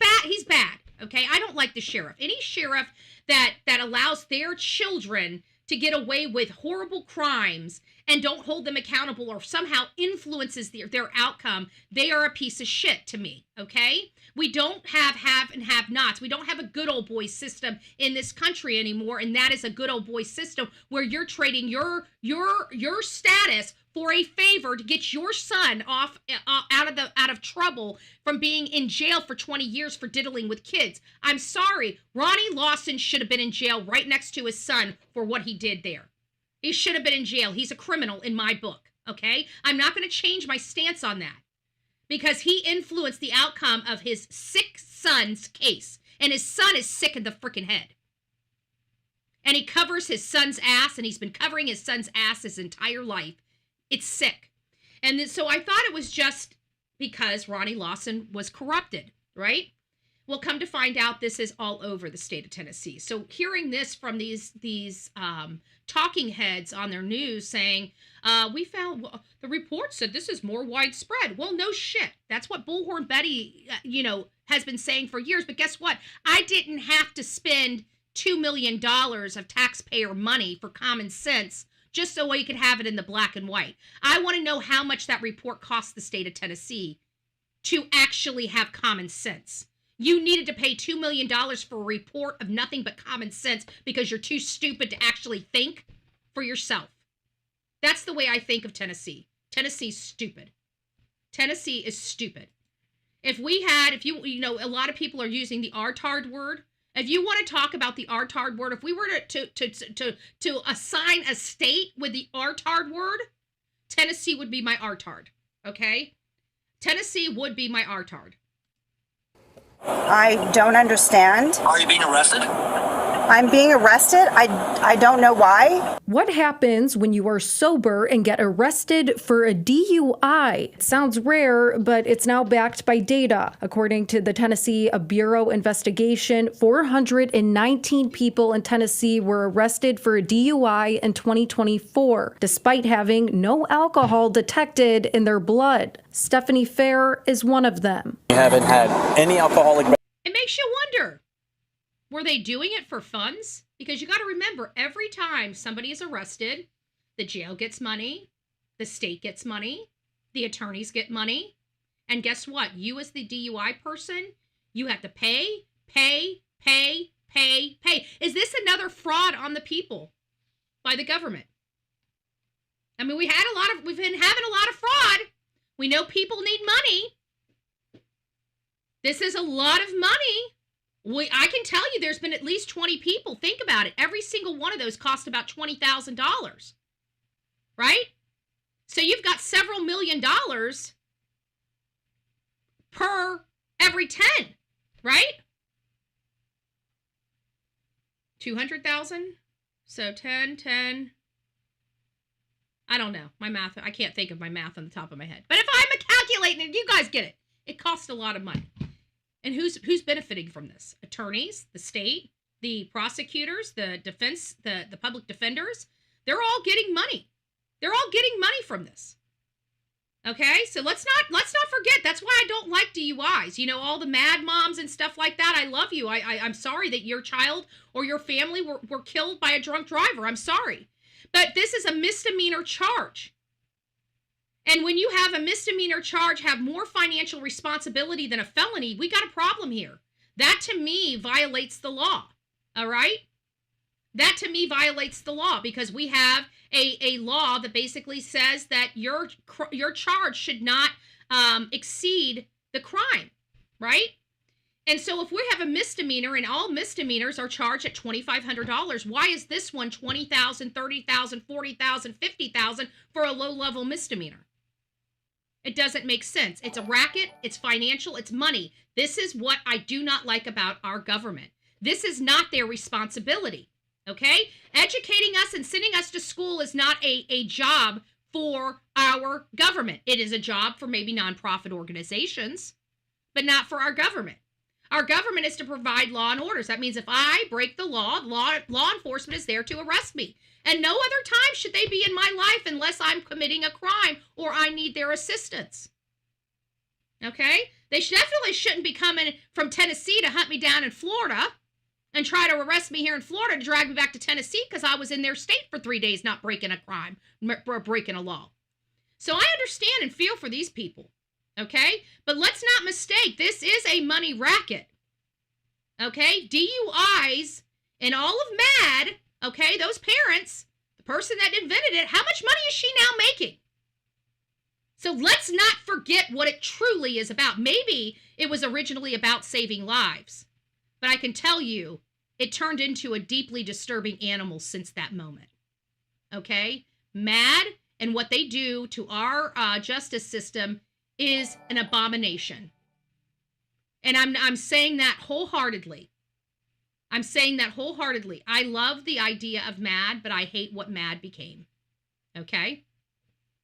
bad. Okay, I don't like the sheriff. Any sheriff that allows their children to get away with horrible crimes and don't hold them accountable or somehow influences their outcome, they are a piece of shit to me, okay? We don't have and have nots. We don't have a good old boy system in this country anymore, and that is a good old boy system where you're trading your status for a favor to get your son off out of trouble from being in jail for 20 years for diddling with kids. I'm sorry, Ronnie Lawson should have been in jail right next to his son for what he did there. He should have been in jail. He's a criminal in my book, okay? I'm not going to change my stance on that because he influenced the outcome of his sick son's case, and his son is sick in the freaking head. And he covers his son's ass, and he's been covering his son's ass his entire life. It's sick. And so I thought it was just because Ronnie Lawson was corrupted, right? Well, come to find out, this is all over the state of Tennessee. So hearing this from these talking heads on their news saying, we found, well, the report said this is more widespread. Well, no shit. That's what Bullhorn Betty, has been saying for years. But guess what? I didn't have to spend $2 million of taxpayer money for common sense just so we could have it in the black and white. I want to know how much that report cost the state of Tennessee to actually have common sense. You needed to pay $2 million for a report of nothing but common sense because you're too stupid to actually think for yourself. That's the way I think of Tennessee. Tennessee's stupid. Tennessee is stupid. If a lot of people are using the RTARD word. If you want to talk about the RTARD word, if we were to assign a state with the RTARD word, Tennessee would be my RTARD. Okay? Tennessee would be my RTARD. I don't understand. Are you being arrested? I'm being arrested? I don't know why. What happens when you are sober and get arrested for a DUI? It sounds rare, but it's now backed by data. According to the Tennessee Bureau investigation, 419 people in Tennessee were arrested for a DUI in 2024, despite having no alcohol detected in their blood. Stephanie Fair is one of them. You haven't had any alcoholic. It makes you wonder. Were they doing it for funds? Because you got to remember, every time somebody is arrested, the jail gets money, the state gets money, the attorneys get money. And guess what? You as the DUI person, you have to pay. Is this another fraud on the people by the government? I mean, we've been having a lot of fraud. We know people need money. This is a lot of money. I can tell you there's been at least 20 people. Think about it. Every single one of those cost about $20,000, right? So you've got several $1 million per every 10, right? 200,000. So 10. I don't know. My math, I can't think of my math on the top of my head. But if I'm calculating it, you guys get it. It costs a lot of money. And who's benefiting from this? Attorneys, the state, the prosecutors, the defense, the public defenders. They're all getting money. They're all getting money from this. Okay? So let's not forget. That's why I don't like DUIs. You know, all the mad moms and stuff like that. I love you. I'm sorry that your child or your family were killed by a drunk driver. I'm sorry. But this is a misdemeanor charge. And when you have a misdemeanor charge have more financial responsibility than a felony, we got a problem here. That to me violates the law. All right? That to me violates the law because we have a law that basically says that your charge should not exceed the crime, right? And so if we have a misdemeanor and all misdemeanors are charged at $2,500, why is this one $20,000, $30,000, $40,000, $50,000 for a low-level misdemeanor? It doesn't make sense. It's a racket. It's financial. It's money. This is what I do not like about our government. This is not their responsibility, okay? Educating us and sending us to school is not a job for our government. It is a job for maybe nonprofit organizations, but not for our government. Our government is to provide law and orders. That means if I break the law enforcement is there to arrest me. And no other time should they be in my life unless I'm committing a crime or I need their assistance. Okay? They definitely shouldn't be coming from Tennessee to hunt me down in Florida and try to arrest me here in Florida to drag me back to Tennessee because I was in their state for 3 days not breaking a crime or breaking a law. So I understand and feel for these people. Okay? But let's not mistake, this is a money racket. Okay? DUIs and all of MAD, okay, those parents, the person that invented it, how much money is she now making? So let's not forget what it truly is about. Maybe it was originally about saving lives, but I can tell you it turned into a deeply disturbing animal since that moment. Okay? MAD and what they do to our justice system is an abomination. And I'm saying that wholeheartedly. I'm saying that wholeheartedly. I love the idea of MAD, but I hate what MAD became. Okay?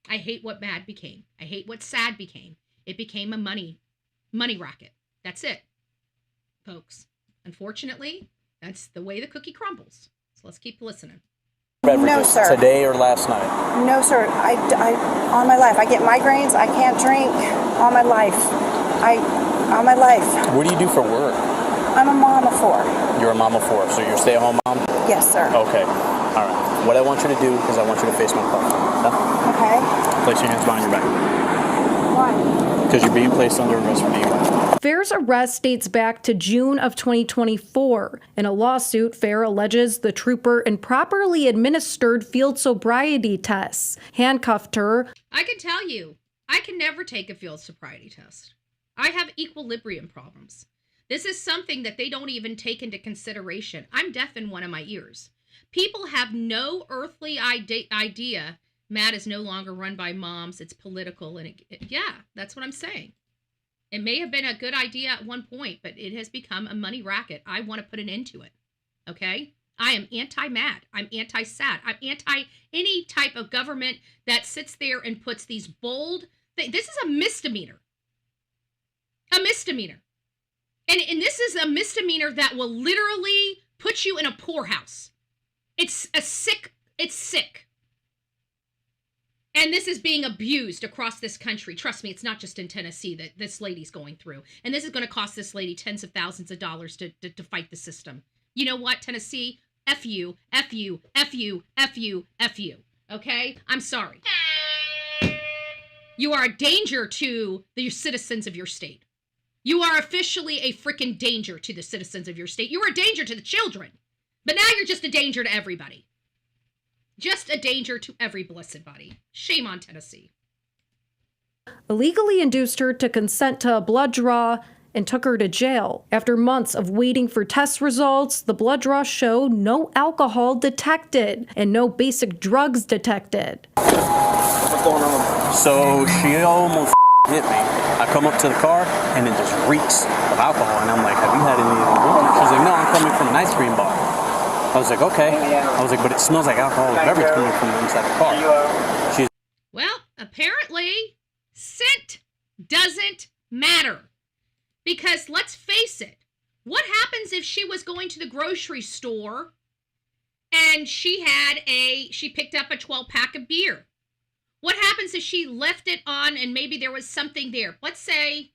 I hate what MAD became. I hate what SAD became. It became a money racket. That's it. folks. Unfortunately, that's the way the cookie crumbles. So let's keep listening. No, sir. Today or last night? No, sir. I all my life. I get migraines. I can't drink. All my life. All my life. What do you do for work? I'm a mom of 4. You're a mom of 4, so you're a stay-at-home mom? Yes, sir. Okay. All right. What I want you to do is I want you to face my car. Okay. Place your hands behind your back. Why? Because you're being placed under arrest for DUI. Fair's arrest dates back to June of 2024. In a lawsuit, Fair alleges the trooper improperly administered field sobriety tests, handcuffed her. I can tell you, I can never take a field sobriety test. I have equilibrium problems. This is something that they don't even take into consideration. I'm deaf in one of my ears. People have no earthly idea Matt is no longer run by moms. It's political. And yeah, that's what I'm saying. It may have been a good idea at one point, but it has become a money racket. I want to put an end to it. Okay? I am anti-Matt. I'm anti-SAT. I'm anti any type of government that sits there and puts these bold things. This is a misdemeanor. A misdemeanor. And this is a misdemeanor that will literally put you in a poorhouse. It's sick. And this is being abused across this country. Trust me, it's not just in Tennessee that this lady's going through. And this is going to cost this lady tens of thousands of dollars to fight the system. You know what, Tennessee? F you, F you, F you, F you, F you. Okay? I'm sorry. You are a danger to the citizens of your state. You are officially a freaking danger to the citizens of your state. You are a danger to the children. But now you're just a danger to everybody. Just a danger to every blessed body. Shame on Tennessee. Illegally induced her to consent to a blood draw and took her to jail. After months of waiting for test results, the blood draw showed no alcohol detected and no basic drugs detected. What's going on? So she almost hit me. I come up to the car and it just reeks of alcohol. And I'm like, have you had any of them? She's like, no, I'm coming from an ice cream bar. I was like, okay. I was like, but it smells like alcoholic beverage coming from inside the car. She's well, apparently, scent doesn't matter. Because let's face it, what happens if she was going to the grocery store and she picked up a 12-pack of beer? What happens if she left it on and maybe there was something there? Let's say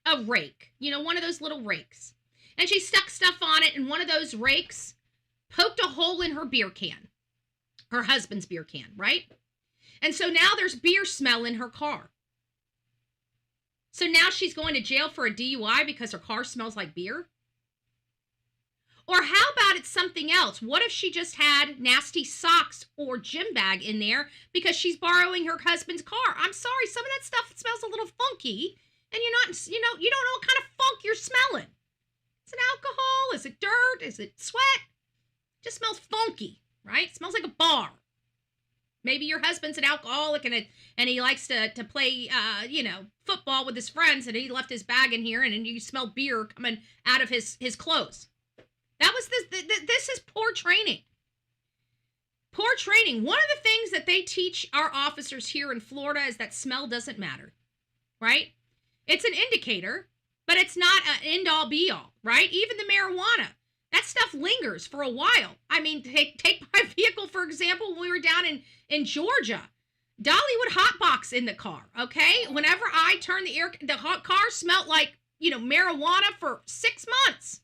a rake, one of those little rakes. And she stuck stuff on it and one of those rakes poked a hole in her beer can, her husband's beer can, right? And so now there's beer smell in her car. So now she's going to jail for a DUI because her car smells like beer? Or how about it's something else? What if she just had nasty socks or gym bag in there because she's borrowing her husband's car? I'm sorry, some of that stuff smells a little funky, and you don't know what kind of funk you're smelling. Is it alcohol? Is it dirt? Is it sweat? It just smells funky, right? It smells like a bar. Maybe your husband's an alcoholic and he likes to play, football with his friends, and he left his bag in here, and you smell beer coming out of his clothes. That was this is poor training. Poor training. One of the things that they teach our officers here in Florida is that smell doesn't matter, right? It's an indicator, but it's not an end-all be-all, right? Even the marijuana. That stuff lingers for a while. I mean, take my vehicle, for example, when we were down in Georgia. Dolly would hotbox in the car, okay? Whenever I turned the car smelled like, marijuana for 6 months.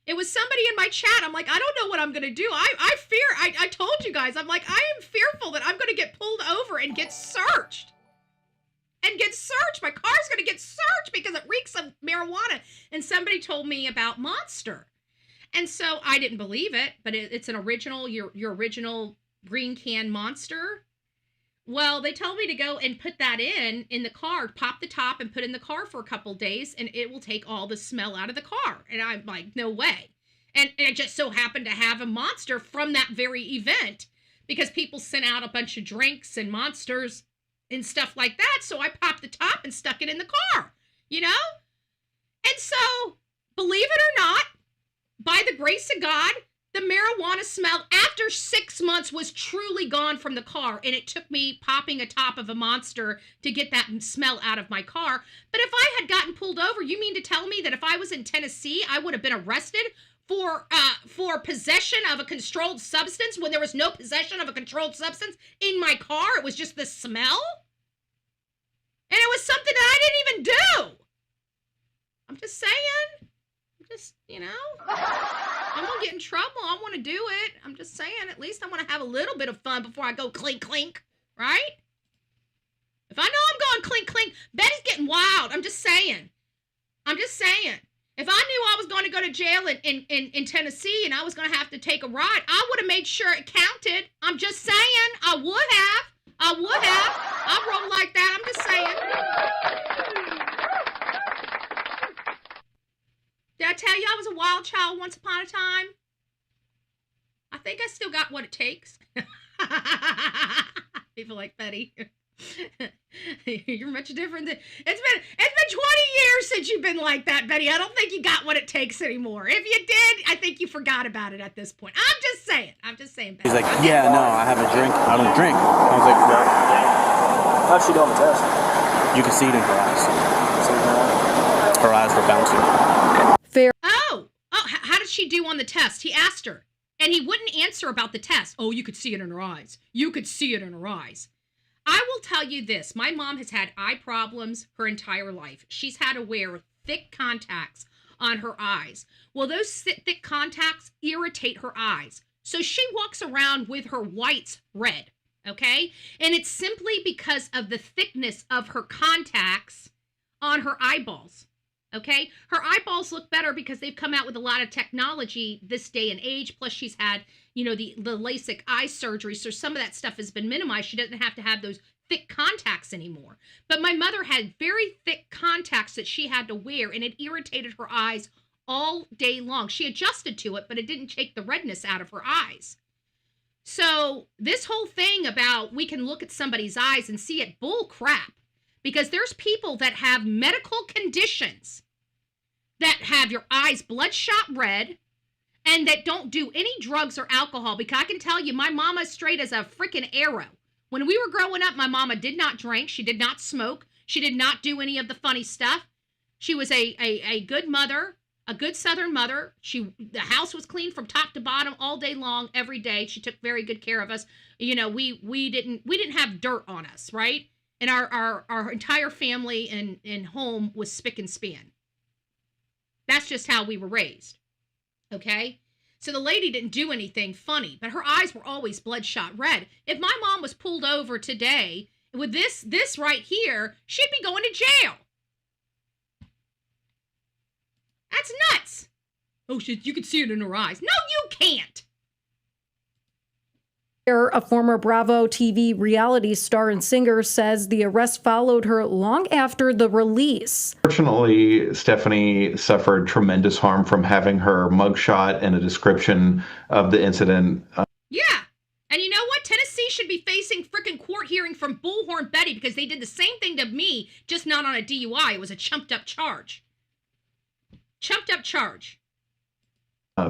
It was somebody in my chat. I'm like, I don't know what I'm going to do. I fear, I told you guys, I'm like, I am fearful that I'm going to get pulled over and get searched. My car's going to get searched because it reeks of marijuana. And somebody told me about Monster. And so I didn't believe it, but it's an original, your original green can Monster. Well, they told me to go and put that in the car, pop the top and put in the car for a couple days, and it will take all the smell out of the car. And I'm like, no way. And it just so happened to have a Monster from that very event because people sent out a bunch of drinks and Monsters and stuff like that. So I popped the top and stuck it in the car, And so, believe it or not, by the grace of God, The marijuana smell after 6 months was truly gone from the car, and it took me popping a top of a Monster to get that smell out of my car. But if I had gotten pulled over, you mean to tell me that if I was in Tennessee, I would have been arrested for possession of a controlled substance when there was no possession of a controlled substance in my car? It was just the smell? And it was something that I didn't even do. I'm just saying. Just, I'm gonna get in trouble. I want to do it. I'm just saying, at least I want to have a little bit of fun before I go clink, clink, right? If I know I'm going clink, clink, Betty's getting wild. I'm just saying. If I knew I was going to go to jail in Tennessee and I was going to have to take a ride, I would have made sure it counted. I'm just saying. I would have. I roll like that. I'm just saying. Did I tell you I was a wild child once upon a time? I think I still got what it takes. People like Betty. You're much different than it's been 20 years since you've been like that, Betty. I don't think you got what it takes anymore. If you did, I think you forgot about it at this point. I'm just saying, Betty. He's like, yeah, no, I have a drink. I don't drink. I was like, well, how'd she do on the test? You can see it in her eyes. Her eyes were bouncing. Fair. Oh, how did she do on the test? He asked her, and he wouldn't answer about the test. Oh, you could see it in her eyes. I will tell you this. My mom has had eye problems her entire life. She's had to wear thick contacts on her eyes. Well, those thick contacts irritate her eyes. So she walks around with her whites red, okay? And it's simply because of the thickness of her contacts on her eyeballs, okay? Her eyeballs look better because they've come out with a lot of technology this day and age. Plus she's had, the LASIK eye surgery. So some of that stuff has been minimized. She doesn't have to have those thick contacts anymore. But my mother had very thick contacts that she had to wear, and it irritated her eyes all day long. She adjusted to it, but it didn't take the redness out of her eyes. So this whole thing about we can look at somebody's eyes and see it, bull crap. Because there's people that have medical conditions that have your eyes bloodshot red and that don't do any drugs or alcohol. Because I can tell you, my mama's straight as a freaking arrow. When we were growing up, my mama did not drink. She did not smoke. She did not do any of the funny stuff. She was a good mother, a good Southern mother. The house was clean from top to bottom all day long, every day. She took very good care of us. We didn't have dirt on us, right? And our entire family and home was spick and span. That's just how we were raised. Okay? So the lady didn't do anything funny, but her eyes were always bloodshot red. If my mom was pulled over today with this right here, she'd be going to jail. That's nuts. Oh shit, you can see it in her eyes. No, you can't. A former Bravo TV reality star and singer says the arrest followed her long after the release. Fortunately, Stephanie suffered tremendous harm from having her mugshot and a description of the incident. Yeah. And you know what? Tennessee should be facing freaking court hearing from Bullhorn Betty because they did the same thing to me, just not on a DUI. It was a chumped up charge.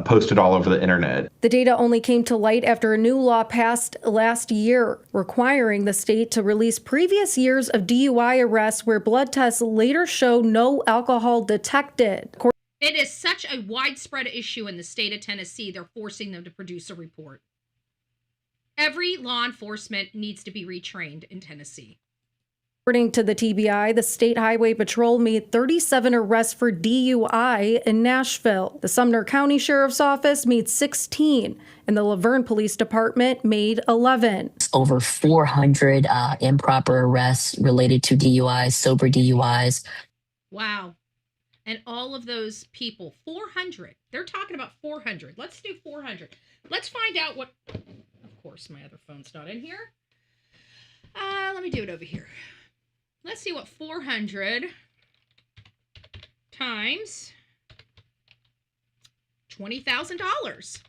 Posted all over the internet. The data only came to light after a new law passed last year, requiring the state to release previous years of DUI arrests where blood tests later show no alcohol detected. It is such a widespread issue in the state of Tennessee, they're forcing them to produce a report. Every law enforcement needs to be retrained in Tennessee. According to the TBI, the State Highway Patrol made 37 arrests for DUI in Nashville. The Sumner County Sheriff's Office made 16, and the Laverne Police Department made 11. Over 400 improper arrests related to DUIs, sober DUIs. Wow. And all of those people, 400. They're talking about 400. Let's do 400. Let's find out what... Of course, my other phone's not in here. Let me do it over here. Let's see what 400 times $20,000.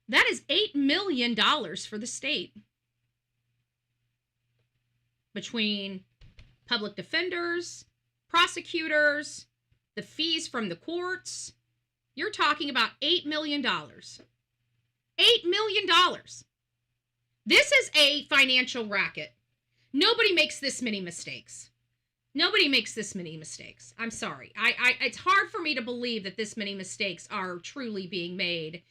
That is $8 million for the state. Between public defenders, prosecutors, the fees from the courts. You're talking about $8 million. $8 million. This is a financial racket. Nobody makes this many mistakes. Nobody makes this many mistakes. I'm sorry. It's hard for me to believe that this many mistakes are truly being made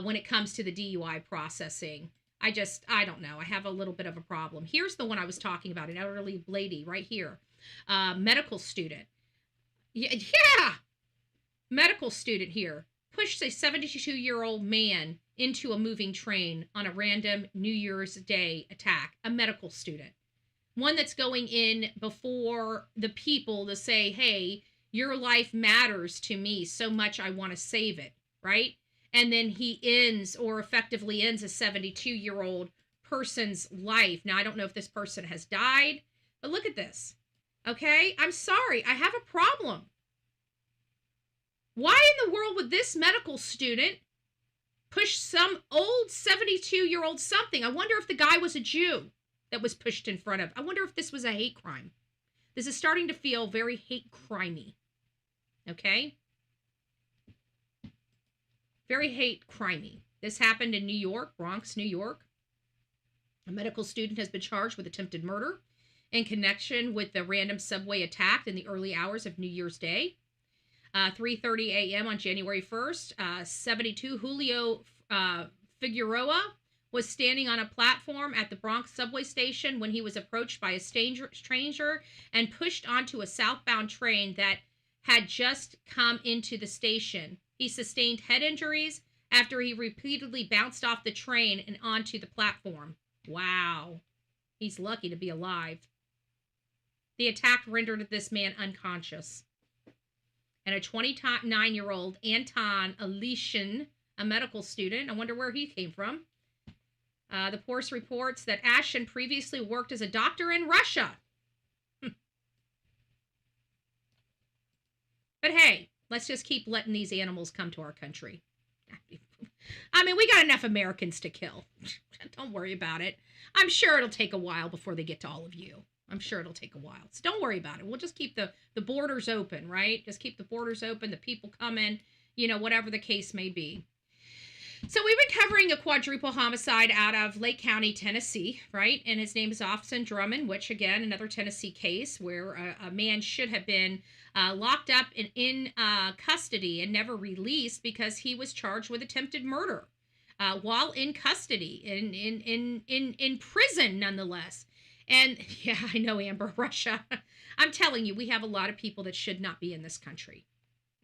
when it comes to the DUI processing. I don't know. I have a little bit of a problem. Here's the one I was talking about, an elderly lady right here. Medical student. Yeah. Medical student here. Pushed a 72-year-old man into a moving train on a random New Year's Day attack. A medical student. One that's going in before the people to say, hey, your life matters to me so much I want to save it, right? And then he effectively ends a 72-year-old person's life. Now, I don't know if this person has died, but look at this, okay? I'm sorry, I have a problem. Why in the world would this medical student push some old 72-year-old something? I wonder if the guy was a Jew that was pushed in front of. I wonder if this was a hate crime. This is starting to feel very hate crimey. Okay? Very hate crimey. This happened in New York, Bronx, New York. A medical student has been charged with attempted murder in connection with the random subway attack in the early hours of New Year's Day. 3:30 a.m. on January 1st, 72 Julio Figueroa was standing on a platform at the Bronx subway station when he was approached by a stranger and pushed onto a southbound train that had just come into the station. He sustained head injuries after he repeatedly bounced off the train and onto the platform. Wow. He's lucky to be alive. The attack rendered this man unconscious. And a 29-year-old Anton Alishin, a medical student, I wonder where he came from. The Post reports that Ashen previously worked as a doctor in Russia. But hey, let's just keep letting these animals come to our country. I mean, we got enough Americans to kill. Don't worry about it. I'm sure it'll take a while before they get to all of you. I'm sure it'll take a while. So don't worry about it. We'll just keep the borders open, right? Just keep the borders open, the people coming, whatever the case may be. So we've been covering a quadruple homicide out of Lake County, Tennessee, right? And his name is Austin Drummond, which, again, another Tennessee case where a man should have been locked up in custody and never released because he was charged with attempted murder while in custody, in prison, nonetheless. And yeah, I know, Amber, Russia. I'm telling you, we have a lot of people that should not be in this country.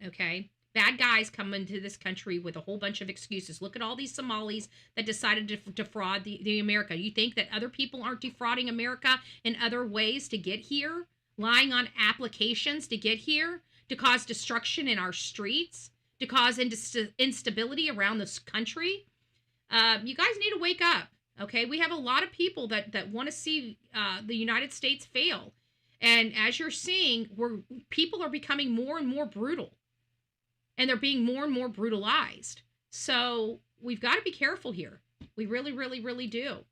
Okay? Bad guys come into this country with a whole bunch of excuses. Look at all these Somalis that decided to defraud the America. You think that other people aren't defrauding America in other ways to get here? Lying on applications to get here? To cause destruction in our streets? To cause instability around this country? You guys need to wake up. Okay, we have a lot of people that want to see the United States fail. And as you're seeing, people are becoming more and more brutal. And they're being more and more brutalized. So we've got to be careful here. We really, really, really do.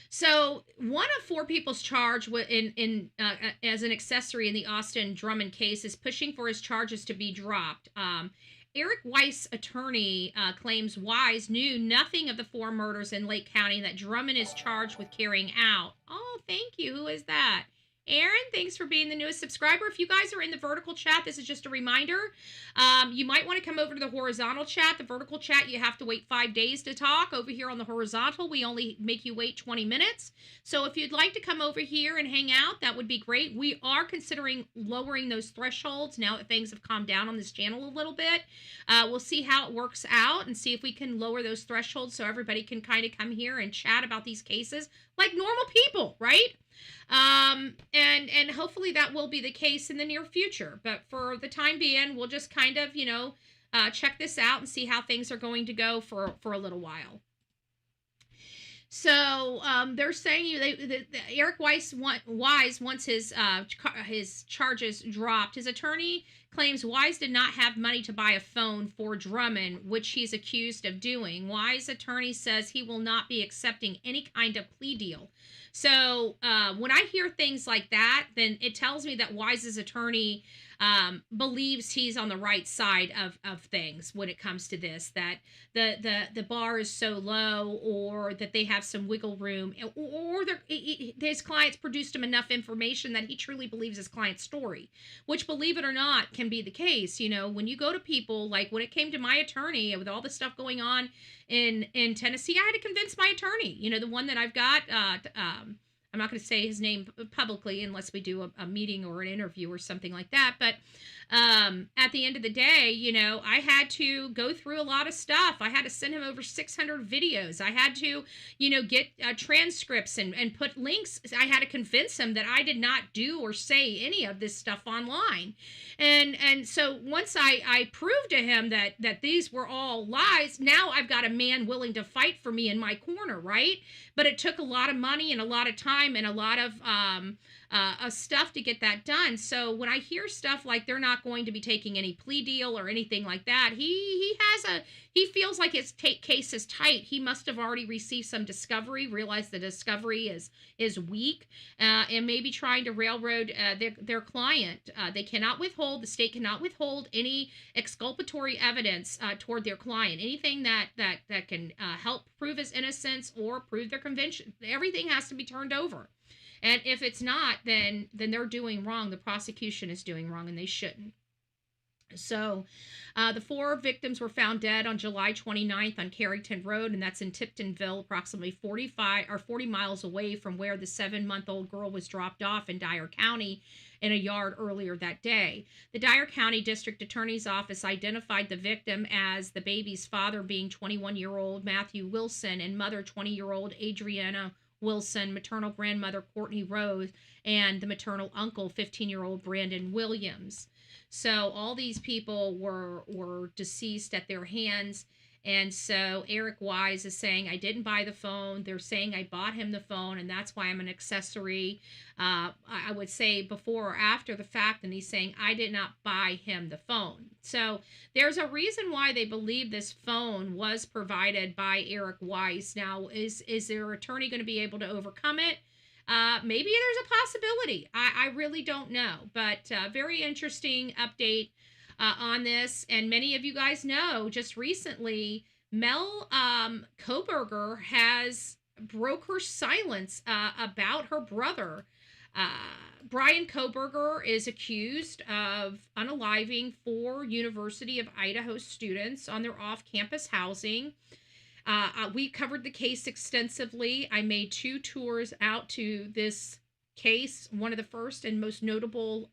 So one of 4 people's charged as an accessory in the Austin Drummond case is pushing for his charges to be dropped. Eric Weiss' attorney claims Wise knew nothing of the 4 murders in Lake County that Drummond is charged with carrying out. Oh, thank you. Who is that? Aaron, thanks for being the newest subscriber. If you guys are in the vertical chat, this is just a reminder. You might want to come over to the horizontal chat. The vertical chat, you have to wait 5 days to talk. Over here on the horizontal, we only make you wait 20 minutes. So if you'd like to come over here and hang out, that would be great. We are considering lowering those thresholds now that things have calmed down on this channel a little bit. We'll see how it works out and see if we can lower those thresholds so everybody can kind of come here and chat about these cases like normal people, right? And hopefully that will be the case in the near future. But for the time being, we'll just kind of, check this out and see how things are going to go for a little while. So they're saying that Eric Wise wants his charges dropped. His attorney claims Wise did not have money to buy a phone for Drummond, which he's accused of doing. Wise attorney says he will not be accepting any kind of plea deal. So when I hear things like that, then it tells me that Wise's attorney believes he's on the right side of things when it comes to this, that the bar is so low, or that they have some wiggle room, or his clients produced him enough information that he truly believes his client's story, which, believe it or not, can be the case. When you go to people, like when it came to my attorney with all the stuff going on in Tennessee, I had to convince my attorney, the one that I've got, I'm not going to say his name publicly unless we do a meeting or an interview or something like that. But at the end of the day, I had to go through a lot of stuff. I had to send him over 600 videos. I had to, get transcripts and put links. I had to convince him that I did not do or say any of this stuff online. And so once I proved to him that these were all lies, now I've got a man willing to fight for me in my corner, right? But it took a lot of money and a lot of time and a lot of stuff to get that done. So when I hear stuff like they're not going to be taking any plea deal or anything like that, he feels like his case is tight. He must have already received some discovery, realized the discovery is weak, and maybe trying to railroad their client. They cannot withhold, the state cannot withhold any exculpatory evidence toward their client. Anything that can help prove his innocence or prove their conviction, everything has to be turned over. And if it's not, then they're doing wrong. The prosecution is doing wrong, and they shouldn't. So the 4 victims were found dead on July 29th on Carrington Road, and that's in Tiptonville, approximately 40 miles away from where the 7-month-old girl was dropped off in Dyer County in a yard earlier that day. The Dyer County District Attorney's Office identified the victim as the baby's father being 21-year-old Matthew Wilson and mother 20-year-old Adriana Wilson, maternal grandmother Courtney Rose, and the maternal uncle 15-year-old Brandon Williams. So all these people were deceased at their hands. And so Eric Wise is saying, I didn't buy the phone. They're saying I bought him the phone, and that's why I'm an accessory. I would say before or after the fact, and he's saying I did not buy him the phone. So there's a reason why they believe this phone was provided by Eric Wise. Now, is their attorney going to be able to overcome it? Maybe there's a possibility. I really don't know. But very interesting update on this. And many of you guys know just recently, Mel Koberger has broke her silence about her brother. Brian Koberger is accused of unaliving 4 University of Idaho students on their off-campus housing. We covered the case extensively. I made 2 tours out to this case. One of the first and most notable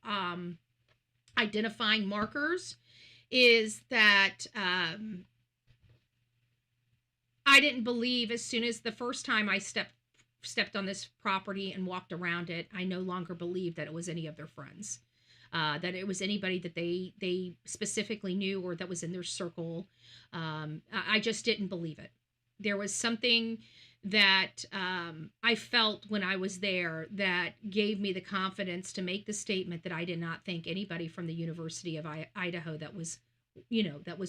identifying markers is that I didn't believe, as soon as the first time I stepped on this property and walked around it, I no longer believed that it was any of their friends, that it was anybody that they specifically knew or that was in their circle. I just didn't believe it. There was something that I felt when I was there that gave me the confidence to make the statement that I did not think anybody from the University of Idaho that was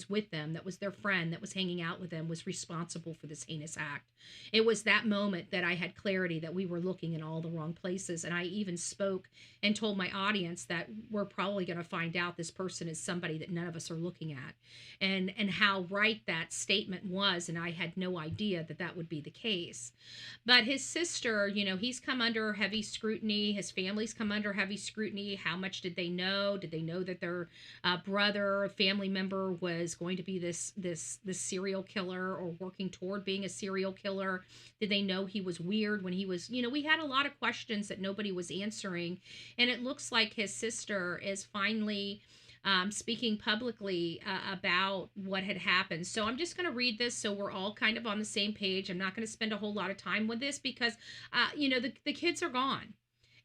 with them, that was their friend, that was hanging out with them, was responsible for this heinous act. It was that moment that I had clarity that we were looking in all the wrong places. And I even spoke and told my audience that we're probably going to find out this person is somebody that none of us are looking at, and how right that statement was. And I had no idea that would be the case. But his sister, he's come under heavy scrutiny. His family's come under heavy scrutiny. How much did they know? Did they know that their brother, family member was going to be this serial killer or working toward being a serial killer? Did they know he was weird when he was, we had a lot of questions that nobody was answering. And it looks like his sister is finally speaking publicly about what had happened. So I'm just going to read this so we're all kind of on the same page. I'm not going to spend a whole lot of time with this because, the kids are gone.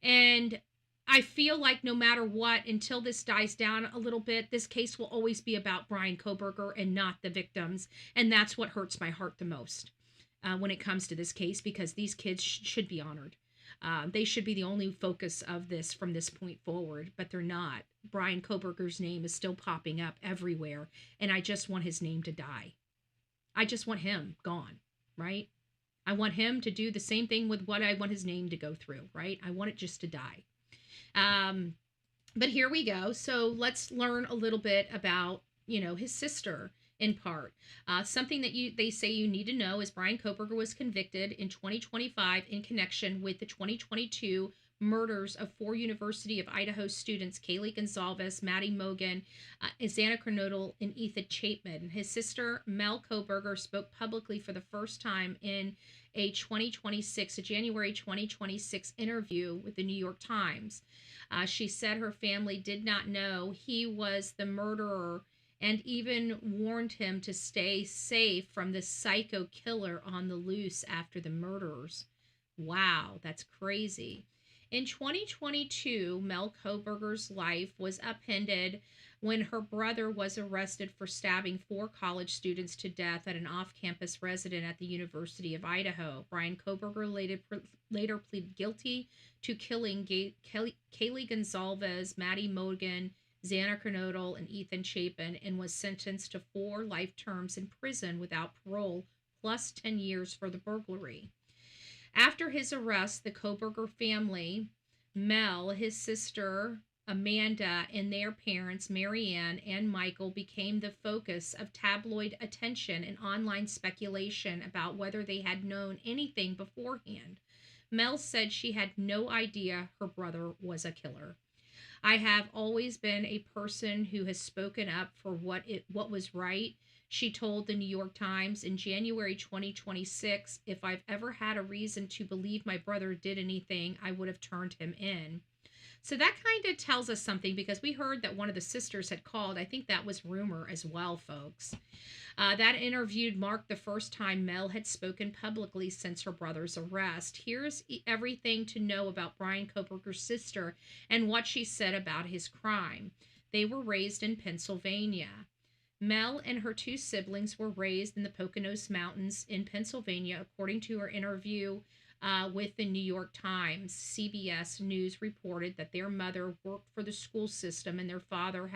And I feel like no matter what, until this dies down a little bit, this case will always be about Brian Koberger and not the victims. And that's what hurts my heart the most when it comes to this case, because these kids should be honored. They should be the only focus of this from this point forward, but they're not. Brian Koberger's name is still popping up everywhere, and I just want his name to die. I just want him gone, right? I want him to do the same thing with what I want his name to go through, right? I want it just to die. But here we go. So let's learn a little bit about, his sister in part. Something that they say you need to know is Bryan Kohberger was convicted in 2025 in connection with the 2022 murders of 4 University of Idaho students, Kaylee Gonzalez, Maddie Mogen, Xana Kernodle, and Ethan Chapman. His sister, Mel Kohberger, spoke publicly for the first time in a January 2026 interview with the New York Times. She said her family did not know he was the murderer and even warned him to stay safe from the psycho killer on the loose after the murders. Wow, that's crazy. In 2022, Mel Kohberger's life was upended when her brother was arrested for stabbing 4 college students to death at an off-campus residence at the University of Idaho. Bryan Kohberger later pleaded guilty to killing Kaylee Gonzalez, Maddie Mogen, Xana Kernodle, and Ethan Chapin, and was sentenced to 4 life terms in prison without parole, plus 10 years for the burglary. After his arrest, the Kohberger family, Mel, his sister, Amanda, and their parents, Marianne and Michael, became the focus of tabloid attention and online speculation about whether they had known anything beforehand. Mel said she had no idea her brother was a killer. I have always been a person who has spoken up for what was right, she told the New York Times in January 2026. If I've ever had a reason to believe my brother did anything, I would have turned him in. So that kind of tells us something, because we heard that one of the sisters had called. I think that was rumor as well, folks. That interview marked the first time Mel had spoken publicly since her brother's arrest. Here's everything to know about Bryan Kohberger's sister and what she said about his crime. They were raised in Pennsylvania. Mel and her 2 siblings were raised in the Poconos Mountains in Pennsylvania, according to her interview with the New York Times. CBS News reported that their mother worked for the school system and their father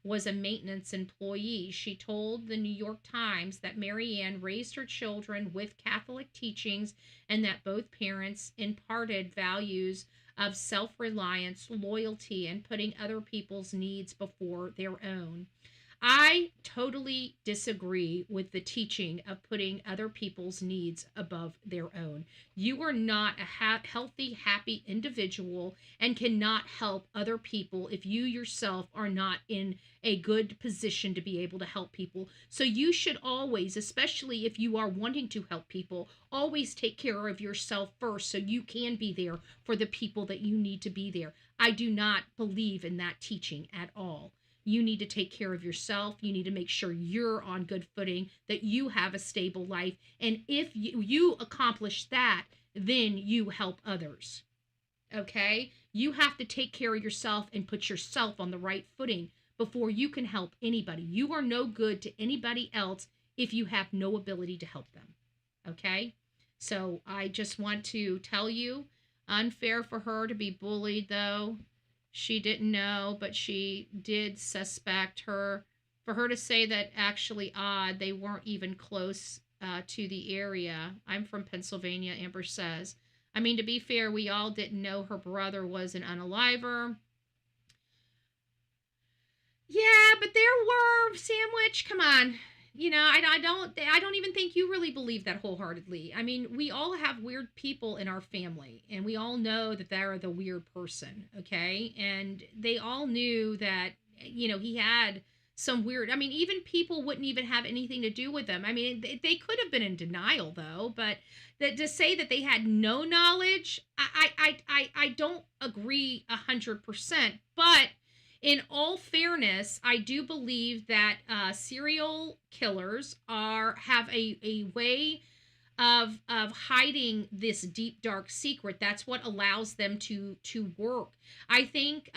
was a maintenance employee. She told the New York Times that Marianne raised her children with Catholic teachings and that both parents imparted values of self-reliance, loyalty, and putting other people's needs before their own. I totally disagree with the teaching of putting other people's needs above their own. You are not a healthy, happy individual and cannot help other people if you yourself are not in a good position to be able to help people. So you should always, especially if you are wanting to help people, always take care of yourself first so you can be there for the people that you need to be there. I do not believe in that teaching at all. You need to take care of yourself. You need to make sure you're on good footing, that you have a stable life. And if you accomplish that, then you help others. Okay? You have to take care of yourself and put yourself on the right footing before you can help anybody. You are no good to anybody else if you have no ability to help them. Okay? So I just want to tell you, unfair for her to be bullied, though. She didn't know, but she did suspect her. For her to say that, actually odd, they weren't even close to the area. I'm from Pennsylvania, Amber says. I mean, to be fair, we all didn't know her brother was an unaliver. Yeah, but there were, Sandwich, come on. You know, I don't even think you really believe that wholeheartedly. I mean, we all have weird people in our family, and we all know that they're the weird person, okay? And they all knew that, he had some weird, I mean, even people wouldn't even have anything to do with them. I mean, they could have been in denial, though, but to say that they had no knowledge, I don't agree 100%, but in all fairness, I do believe that serial killers have a way of hiding this deep, dark secret. That's what allows them to work. I think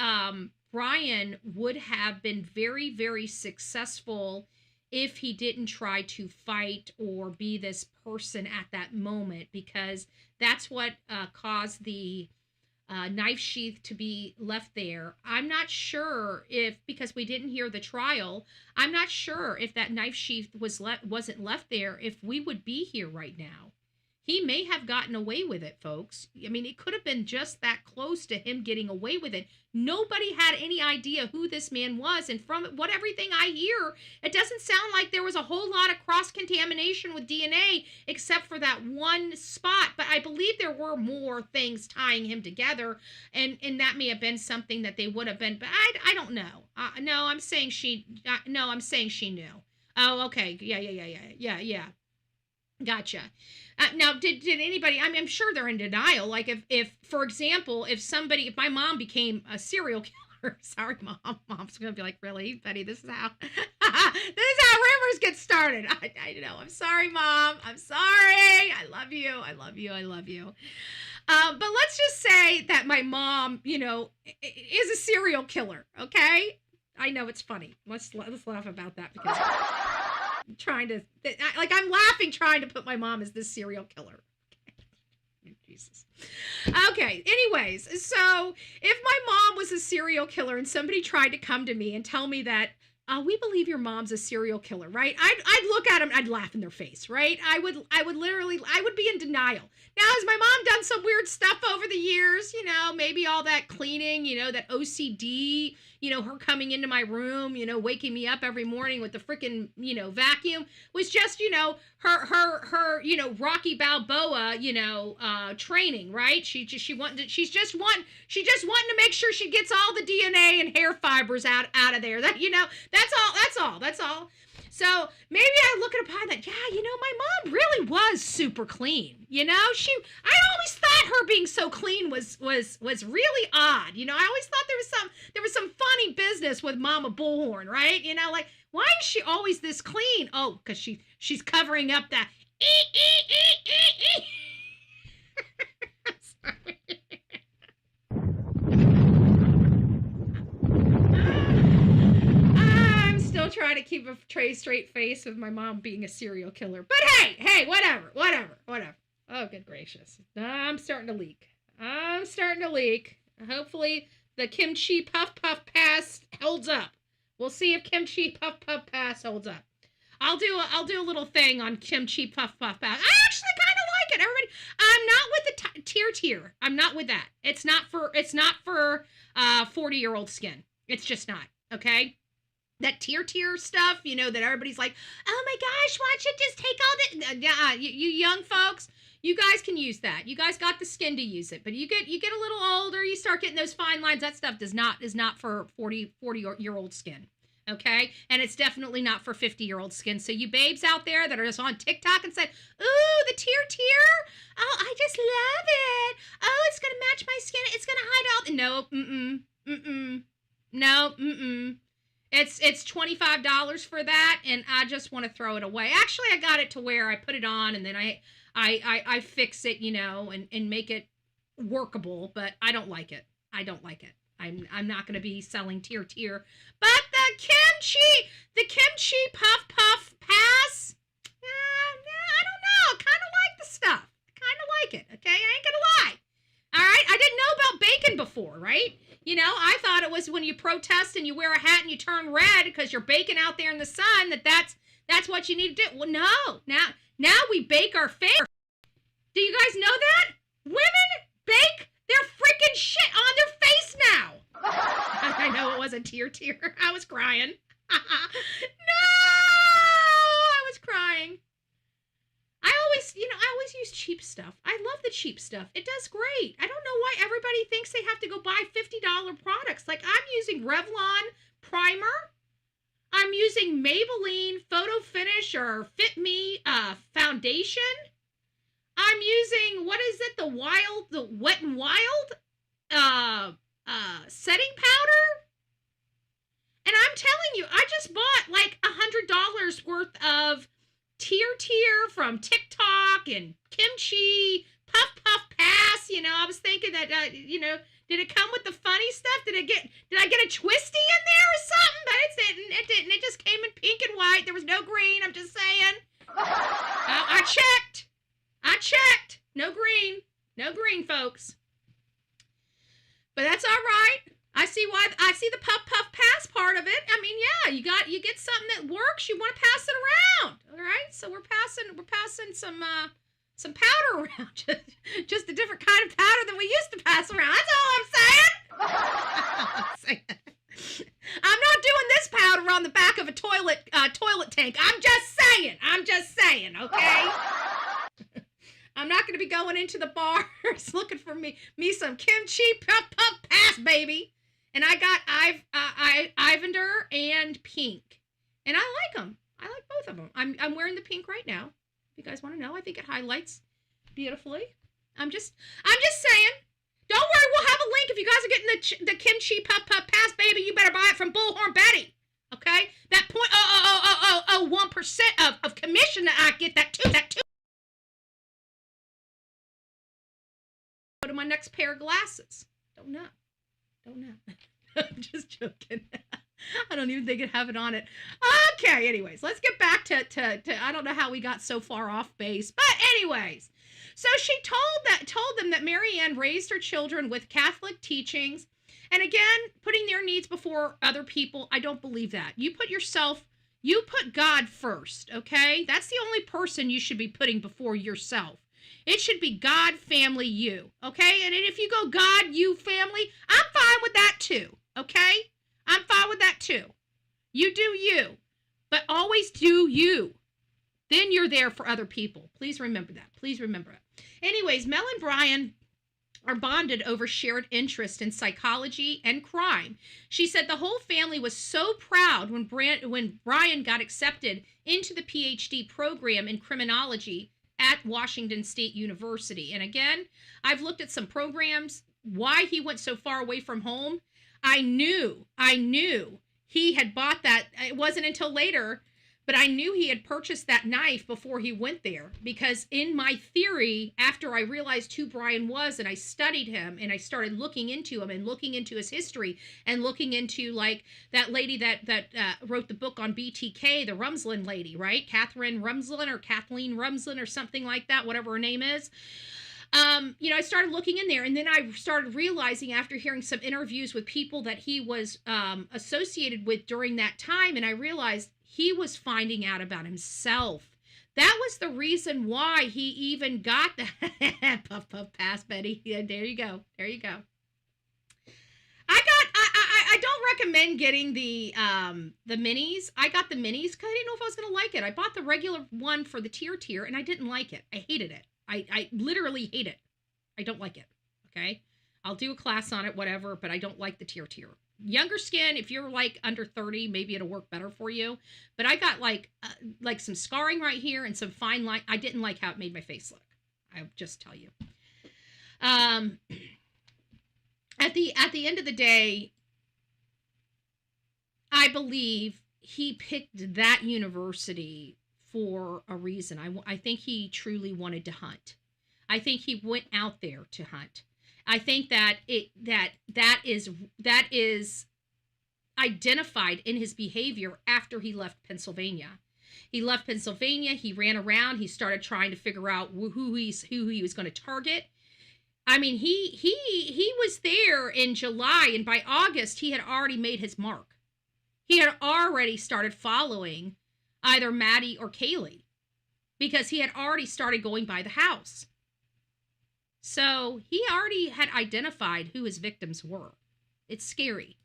Bryan would have been very, very successful if he didn't try to fight or be this person at that moment, because that's what caused the knife sheath to be left there. I'm not sure because we didn't hear the trial, I'm not sure if that knife sheath wasn't left there, if we would be here right now. he may have gotten away with it, folks. I mean, it could have been just that close to him getting away with it. Nobody had any idea who this man was. And from what everything I hear, it doesn't sound like there was a whole lot of cross-contamination with DNA except for that one spot. But I believe there were more things tying him together. And that may have been something that they would have been. But I don't know. No, I'm saying she knew. Oh, okay. Yeah. Gotcha. Now, did anybody, I mean, I'm sure they're in denial. Like if, for example, if my mom became a serial killer, sorry, mom's going to be like, really, Betty, this is how rumors get started. I know. I'm sorry, Mom. I'm sorry. I love you. But let's just say that my mom, is a serial killer. Okay. I know it's funny. Let's laugh about that because I'm laughing trying to put my mom as this serial killer. Jesus. Okay. Anyways, so if my mom was a serial killer and somebody tried to come to me and tell me that, we believe your mom's a serial killer, right? I'd look at them, I'd laugh in their face, right? I would be in denial. Now, has my mom done some weird stuff over the years? Maybe all that cleaning, that OCD, her coming into my room, waking me up every morning with the freaking, vacuum was just, her, Rocky Balboa, training, right? She's just wanting to make sure she gets all the DNA and hair fibers out of there. That's all. So maybe I look at a pie that, my mom really was super clean. I always thought her being so clean was really odd. I always thought there was some funny business with Mama Bullhorn, right? Like, why is she always this clean? Oh, because she's covering up that. Sorry. I'm still trying to keep a straight face with my mom being a serial killer. But hey, whatever. Oh, good gracious. I'm starting to leak. Hopefully the kimchi puff pass holds up. We'll see if kimchi puff pass holds up. I'll do a little thing on kimchi puff pass. I actually kind of like it. Everybody, I'm not with the tier. I'm not with that. It's not for 40-year-old skin. It's just not. Okay. That tier stuff, that everybody's like, oh my gosh, why don't you just take all the, you young folks, you guys can use that. You guys got the skin to use it, but you get a little older, you start getting those fine lines. That stuff is not for 40-year-old skin. Okay. And it's definitely not for 50-year-old skin. So you babes out there that are just on TikTok and say, ooh, the tier. Oh, I just love it. Oh, it's going to match my skin. It's going to hide all. No. It's $25 for that, and I just want to throw it away. Actually, I got it to where I put it on, and then I fix it, and make it workable. But I don't like it. I'm not going to be selling tier. But the kimchi puff pass. I don't know. Kind of like the stuff. Kind of like it. Okay, I ain't gonna lie. All right, I didn't know about bacon before, right? I thought it was when you protest and you wear a hat and you turn red because you're baking out there in the sun, that's what you need to do. Well, no. Now we bake our face. Do you guys know that? Women bake their freaking shit on their face now. I know it wasn't tier. I was crying. No! I was crying. I always use cheap stuff. I love the cheap stuff. It does great. I don't know why everybody thinks they have to go buy $50 products. Like, I'm using Revlon primer. I'm using Maybelline Photo Finish or Fit Me foundation. I'm using, what is it? The Wet n Wild setting powder. And I'm telling you, I just bought like $100 worth of tier from TikTok and kimchi puff pass. I was thinking that did it come with the funny stuff? Did I get a twisty in there or something? But it didn't. It just came in pink and white. There was no green. I'm just saying. I checked. No green, folks. But that's all right. I see the puff pass part of it. I mean, yeah, you get something that works, you want to pass it around. All right? So we're passing some some powder around. Just a different kind of powder than we used to pass around. That's all I'm saying. I'm not doing this powder on the back of a toilet tank. I'm just saying, okay? I'm not going to be going into the bars looking for me some kimchi puff pass, baby. And I got Ivender and pink. And I like them. I like both of them. I'm wearing the pink right now. If you guys want to know, I think it highlights beautifully. I'm just saying. Don't worry, we'll have a link. If you guys are getting the kimchi puff pass, baby, you better buy it from Bullhorn Betty. Okay? That 0.00001% of commission that I get, that two. Go to my next pair of glasses. Don't know. I'm just joking. I don't even think I have it on it. Okay, anyways, let's get back to I don't know how we got so far off base, but anyways. So she told them that Marianne raised her children with Catholic teachings, and again, putting their needs before other people. I don't believe that. You put God first, okay? That's the only person you should be putting before yourself. It should be God, family, you, okay? And if you go God, you, family, I'm fine with that too, okay? I'm fine with that too. You do you, but always do you. Then you're there for other people. Please remember that. Please remember it. Anyways, Mel and Brian are bonded over shared interest in psychology and crime. She said the whole family was so proud when Brian got accepted into the PhD program in criminology at Washington State University. And again, I've looked at some programs, why he went so far away from home. I knew he had bought that. It wasn't until later, but I knew he had purchased that knife before he went there, because in my theory, after I realized who Brian was and I studied him and I started looking into him and looking into his history and looking into like that lady that wrote the book on BTK, the Rumslin lady, right? Catherine Rumslin or Kathleen Rumslin or something like that, whatever her name is. I started looking in there, and then I started realizing after hearing some interviews with people that he was associated with during that time, and I realized he was finding out about himself. That was the reason why he even got that puff pass, Betty. Yeah, there you go. I don't recommend getting the minis. I got the minis because I didn't know if I was gonna like it. I bought the regular one for the tier, and I didn't like it. I hated it. I literally hate it. I don't like it. Okay, I'll do a class on it, whatever, but I don't like the tier. Younger skin, if you're like under 30, maybe it'll work better for you. But I got like some scarring right here and some fine line. I didn't like how it made my face look. I'll just tell you. At the end of the day, I believe he picked that university for a reason. I think he truly wanted to hunt. I think he went out there to hunt. I think that is identified in his behavior after he left Pennsylvania. He left Pennsylvania, he ran around, he started trying to figure out who he was going to target. I mean, he was there in July, and by August he had already made his mark. He had already started following either Maddie or Kaylee because he had already started going by the house. So he already had identified who his victims were. It's scary.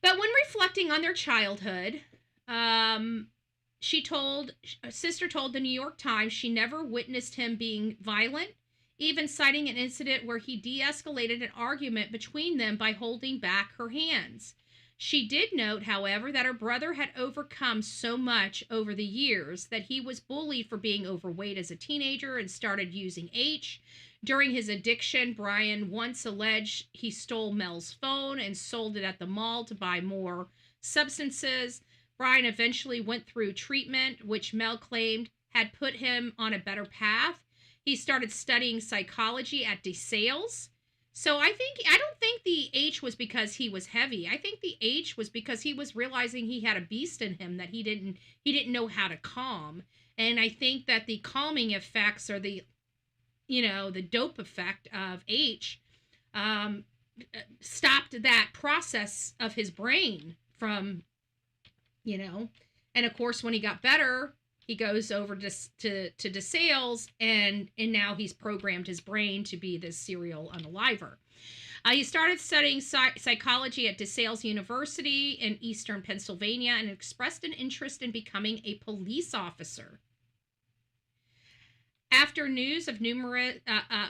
But when reflecting on their childhood, sister told the New York Times she never witnessed him being violent, even citing an incident where he de-escalated an argument between them by holding back her hands. She did note, however, that her brother had overcome so much over the years that he was bullied for being overweight as a teenager and started using H. During his addiction, Brian once alleged he stole Mel's phone and sold it at the mall to buy more substances. Brian eventually went through treatment, which Mel claimed had put him on a better path. He started studying psychology at DeSales. So I don't think the H was because he was heavy. I think the H was because he was realizing he had a beast in him that he didn't know how to calm. And I think that the calming effects or the dope effect of H stopped that process of his brain from, and of course when he got better, he goes over to DeSales, and now he's programmed his brain to be this serial unaliver. He started studying psychology at DeSales University in Eastern Pennsylvania and expressed an interest in becoming a police officer. After news of numerous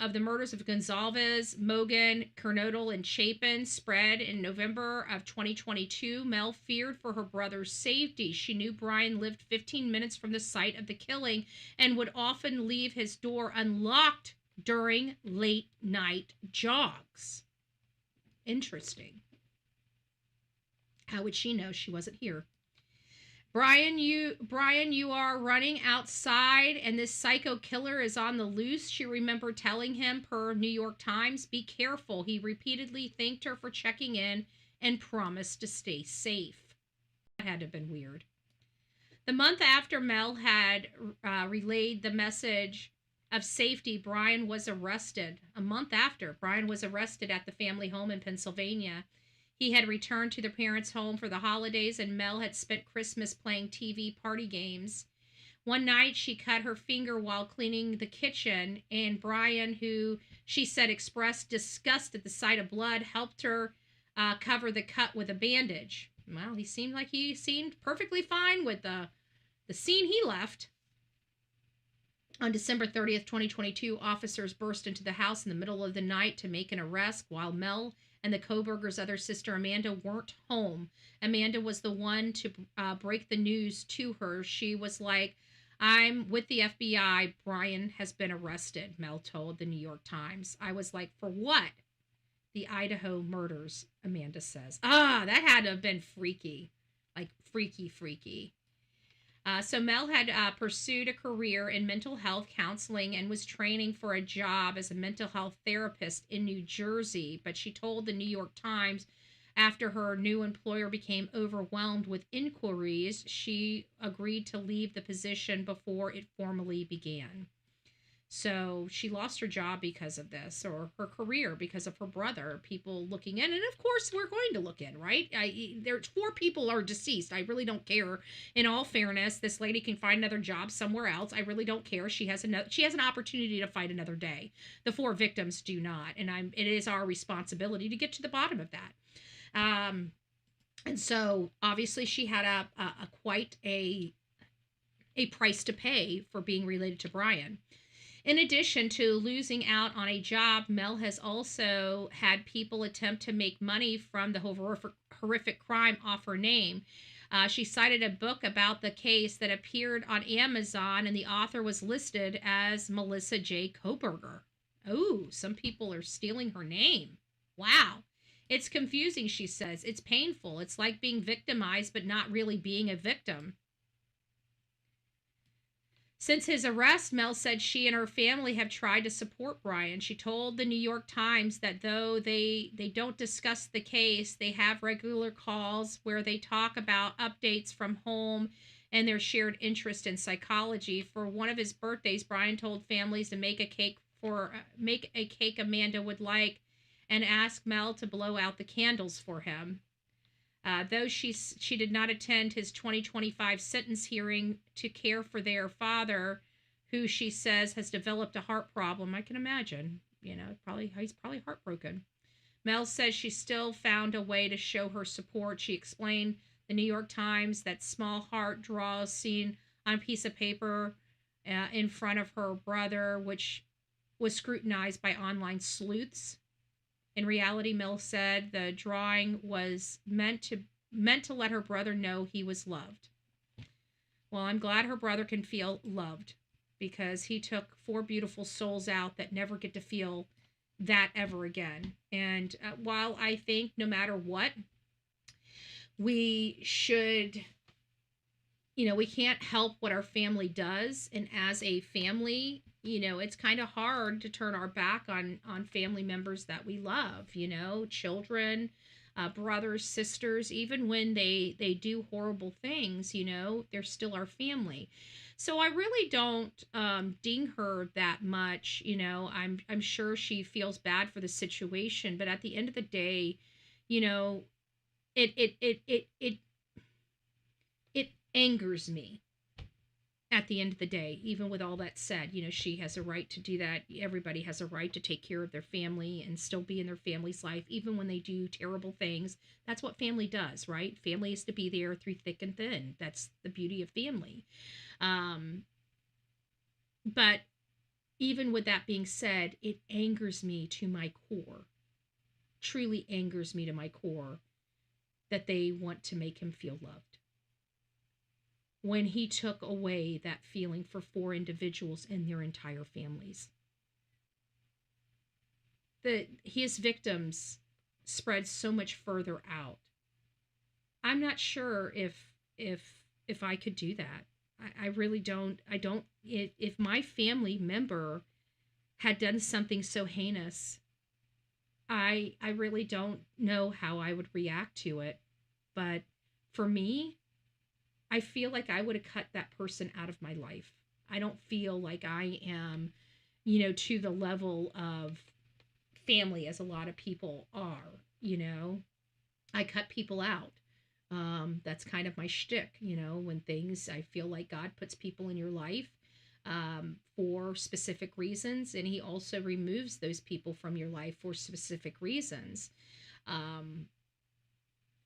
of the murders of Gonzalez, Mogan, Kernodle, and Chapin spread in November of 2022, Mel feared for her brother's safety. She knew Brian lived 15 minutes from the site of the killing and would often leave his door unlocked during late night jogs. Interesting. How would she know she wasn't here? Brian, you are running outside and this psycho killer is on the loose, she remembered telling him per New York Times. Be careful. He repeatedly thanked her for checking in and promised to stay safe. That had to have been weird. The month after Mel had relayed the message of safety, Brian was arrested. A month after, Brian was arrested at the family home in Pennsylvania. He had returned to their parents' home for the holidays, and Mel had spent Christmas playing TV party games. One night, she cut her finger while cleaning the kitchen, and Brian, who she said expressed disgust at the sight of blood, helped her cover the cut with a bandage. Well, he seemed perfectly fine with the scene he left. On December 30th, 2022, officers burst into the house in the middle of the night to make an arrest while Mel and the Koberger's other sister, Amanda, weren't home. Amanda was the one to break the news to her. She was like, I'm with the FBI. Brian has been arrested, Mel told the New York Times. I was like, for what? The Idaho murders, Amanda says. That had to have been freaky. Like, freaky. So Mel had pursued a career in mental health counseling and was training for a job as a mental health therapist in New Jersey. But she told the New York Times after her new employer became overwhelmed with inquiries, she agreed to leave the position before it formally began. So she lost her job because of this, or her career because of her brother, people looking in. And of course, we're going to look in, right? There's 4 people are deceased. I really don't care. In all fairness, this lady can find another job somewhere else. I really don't care. She has an opportunity to fight another day. The 4 victims do not. And it is our responsibility to get to the bottom of that. And so obviously she had quite a price to pay for being related to Brian. In addition to losing out on a job, Mel has also had people attempt to make money from the horrific crime off her name. She cited a book about the case that appeared on Amazon, and the author was listed as Melissa J. Koberger. Oh, some people are stealing her name. Wow. It's confusing, she says. It's painful. It's like being victimized, but not really being a victim. Since his arrest, Mel said she and her family have tried to support Brian. She told the New York Times that though they don't discuss the case, they have regular calls where they talk about updates from home and their shared interest in psychology. For one of his birthdays, Brian told families to make a cake Amanda would like and ask Mel to blow out the candles for him. Though she did not attend his 2025 sentence hearing to care for their father, who she says has developed a heart problem. I can imagine, he's probably heartbroken. Mel says she still found a way to show her support. She explained the New York Times that small heart draws seen on a piece of paper in front of her brother, which was scrutinized by online sleuths. In reality, Mel said the drawing was meant to let her brother know he was loved. Well, I'm glad her brother can feel loved because he took 4 beautiful souls out that never get to feel that ever again. And while I think no matter what, we should, we can't help what our family does. And as a family, it's kind of hard to turn our back on family members that we love, children, brothers, sisters, even when they do horrible things, they're still our family. So I really don't ding her that much. I'm sure she feels bad for the situation, but at the end of the day, it angers me at the end of the day, even with all that said, she has a right to do that. Everybody has a right to take care of their family and still be in their family's life, even when they do terrible things. That's what family does, right? Family is to be there through thick and thin. That's the beauty of family. But even with that being said, it angers me to my core, truly angers me to my core, that they want to make him feel loved. When he took away that feeling for 4 individuals and their entire families. His victims spread so much further out. I'm not sure if I could do that. I really don't. If my family member had done something so heinous, I really don't know how I would react to it. But for me, I feel like I would have cut that person out of my life. I don't feel like I am, to the level of family as a lot of people are, I cut people out. That's kind of my shtick, when things, I feel like God puts people in your life for specific reasons, and he also removes those people from your life for specific reasons.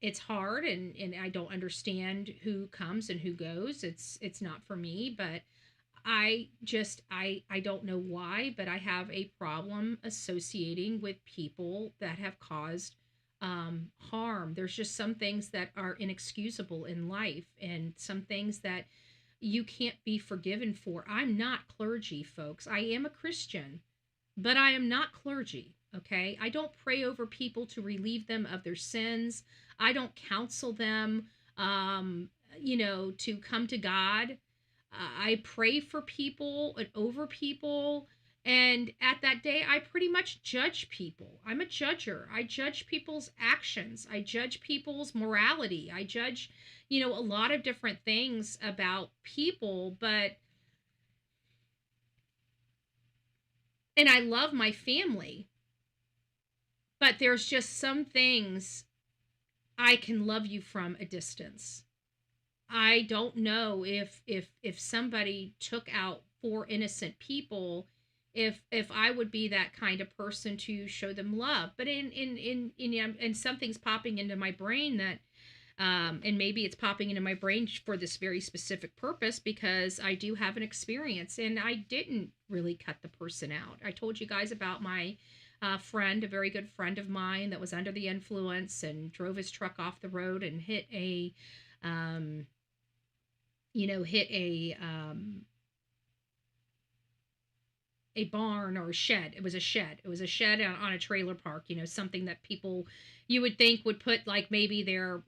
It's hard, and I don't understand who comes and who goes. It's not for me, but I don't know why, but I have a problem associating with people that have caused harm. There's just some things that are inexcusable in life, and some things that you can't be forgiven for. I'm not clergy, folks. I am a Christian, but I am not clergy. Okay. I don't pray over people to relieve them of their sins. I don't counsel them, to come to God. I pray for people and over people. And at that day, I pretty much judge people. I'm a judger. I judge people's actions. I judge people's morality. I judge, a lot of different things about people, and I love my family, but there's just some things I can love you from a distance. I don't know if somebody took out 4 innocent people, if I would be that kind of person to show them love. But in something's popping into my brain that and maybe it's popping into my brain for this very specific purpose, because I do have an experience, and I didn't really cut the person out. I told you guys about my friend, a very good friend of mine, that was under the influence and drove his truck off the road and hit a barn or a shed. It was a shed. It was a shed on a trailer park, something that people you would think would put like maybe their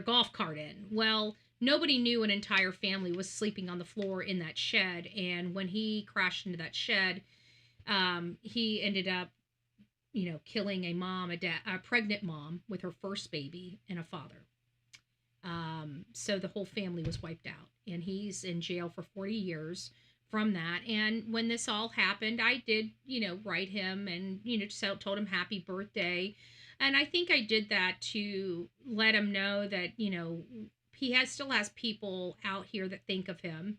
golf cart in. Well, nobody knew an entire family was sleeping on the floor in that shed. And when he crashed into that shed, he ended up, killing a pregnant mom with her first baby and a father. So the whole family was wiped out, and he's in jail for 40 years from that. And when this all happened, I did, write him and, told him happy birthday. And I think I did that to let him know that, he still has people out here that think of him.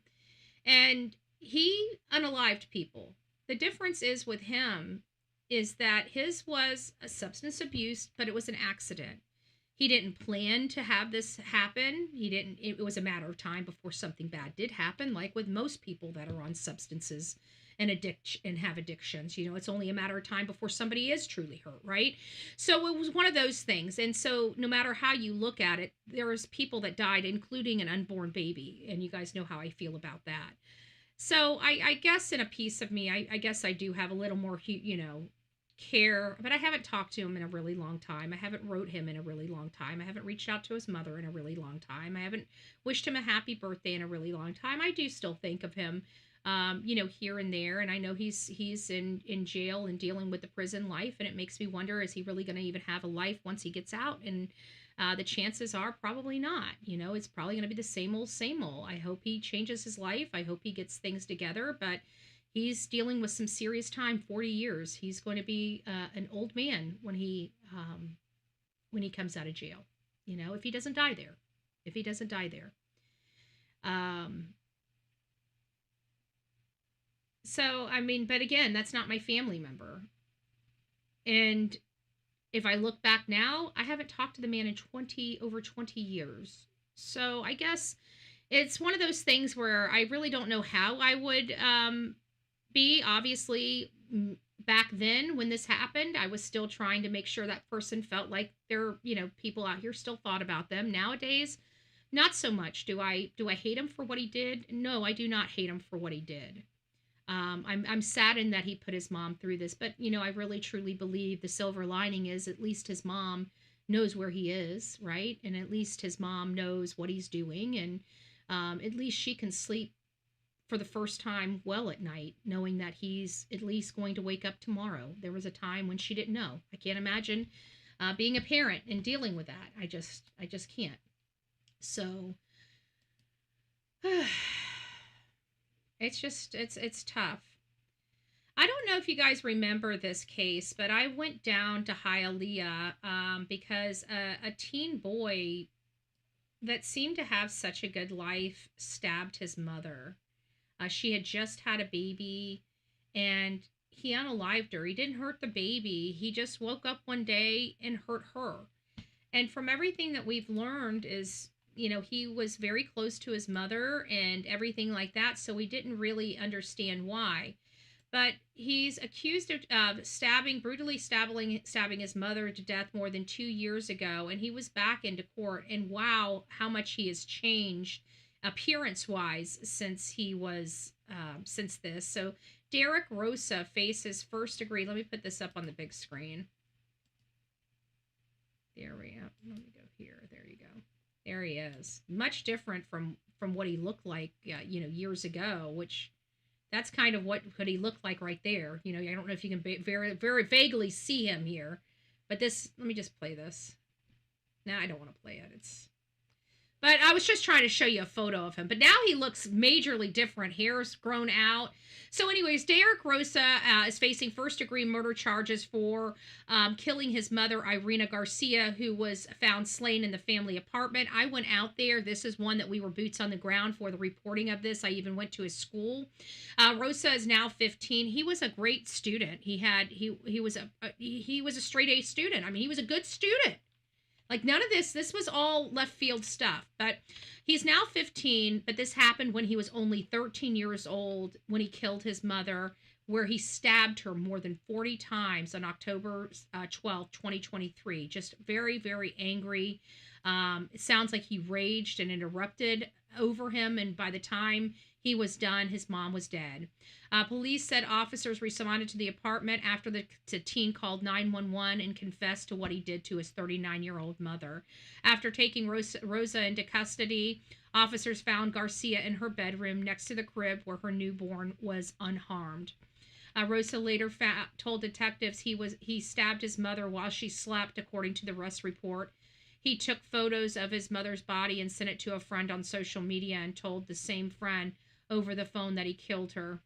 And he unalived people. The difference is with him is that his was a substance abuse, but it was an accident. He didn't plan to have this happen. It was a matter of time before something bad did happen, like with most people that are on substances and have addictions. It's only a matter of time before somebody is truly hurt, right? So it was one of those things. And so no matter how you look at it, there was people that died, including an unborn baby. And you guys know how I feel about that. So I guess in a piece of me, I guess I do have a little more, care, but I haven't talked to him in a really long time. I haven't wrote him in a really long time. I haven't reached out to his mother in a really long time. I haven't wished him a happy birthday in a really long time. I do still think of him, here and there. And I know he's in jail and dealing with the prison life. And it makes me wonder, is he really going to even have a life once he gets out? And the chances are probably not. It's probably going to be the same old, same old. I hope he changes his life. I hope he gets things together, but he's dealing with some serious time, 40 years. He's going to be an old man when he comes out of jail, if he doesn't die there. So, I mean, but again, that's not my family member. And if I look back now, I haven't talked to the man in over 20 years. So I guess it's one of those things where I really don't know how I would be. Obviously, back then when this happened, I was still trying to make sure that person felt like there, people out here still thought about them. Nowadays, not so much. Do I hate him for what he did? No, I do not hate him for what he did. I'm saddened that he put his mom through this, but I really truly believe the silver lining is at least his mom knows where he is, right? And at least his mom knows what he's doing, and at least she can sleep for the first time well at night, knowing that he's at least going to wake up tomorrow. There was a time when she didn't know. I can't imagine being a parent and dealing with that. I just can't. So. It's tough. I don't know if you guys remember this case, but I went down to Hialeah because a teen boy that seemed to have such a good life stabbed his mother. She had just had a baby, and he unalived her. He didn't hurt the baby. He just woke up one day and hurt her. And from everything that we've learned is, he was very close to his mother and everything like that, so we didn't really understand why. But he's accused of brutally stabbing his mother to death more than 2 years ago, and he was back into court, and wow, how much he has changed appearance-wise since he was, since this. So Derek Rosa faces first-degree, let me put this up on the big screen. There we go. Let me go here. There you go. There he is. Much different from what he looked like, years ago, which that's kind of what he looked like right there. I don't know if you can very, very vaguely see him here, but this, let me just play this. No, I don't want to play it. But I was just trying to show you a photo of him. But now he looks majorly different. Hair's grown out. So anyways, Derek Rosa is facing first-degree murder charges for killing his mother, Irina Garcia, who was found slain in the family apartment. I went out there. This is one that we were boots on the ground for the reporting of this. I even went to his school. Rosa is now 15. He was a great student. He was a straight A student. I mean, he was a good student. Like, none of this was all left field stuff. But he's now 15, but this happened when he was only 13 years old when he killed his mother, where he stabbed her more than 40 times on October 12th, 2023. Just very, very angry. It sounds like he raged and interrupted over him, and by the time he was done, his mom was dead. Police said officers responded to the apartment after the teen called 911 and confessed to what he did to his 39-year-old mother. After taking Rosa into custody, officers found Garcia in her bedroom next to the crib where her newborn was unharmed. Rosa later told detectives he stabbed his mother while she slept, according to the arrest report. He took photos of his mother's body and sent it to a friend on social media and told the same friend over the phone that he killed her.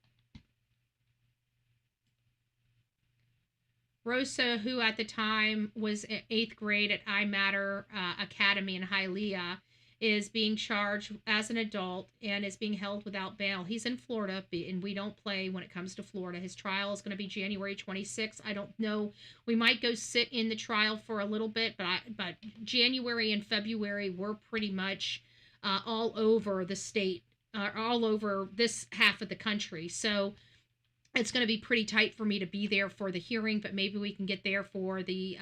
Rosa, who at the time was in 8th grade at iMatter Academy in Hialeah, is being charged as an adult and is being held without bail. He's in Florida, and we don't play when it comes to Florida. His trial is going to be January 26th. I don't know. We might go sit in the trial for a little bit, but January and February, we're pretty much all over the state, all over this half of the country. So it's going to be pretty tight for me to be there for the hearing, but maybe we can get there for the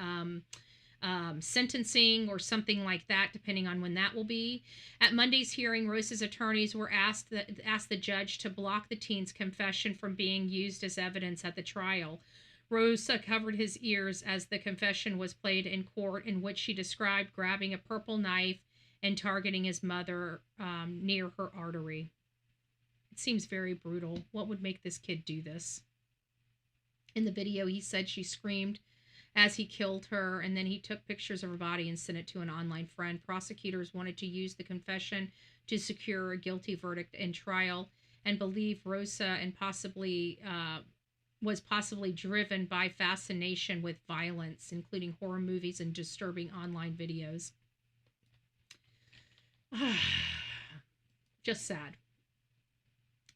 sentencing or something like that, depending on when that will be. At Monday's hearing, Rosa's attorneys were asked the judge to block the teen's confession from being used as evidence at the trial. Rosa covered his ears as the confession was played in court, in which she described grabbing a purple knife and targeting his mother near her artery. It seems very brutal. What would make this kid do this? In the video, he said she screamed as he killed her, and then he took pictures of her body and sent it to an online friend. Prosecutors wanted to use the confession to secure a guilty verdict in trial and believe Rosa and was possibly driven by fascination with violence, including horror movies and disturbing online videos. Just sad.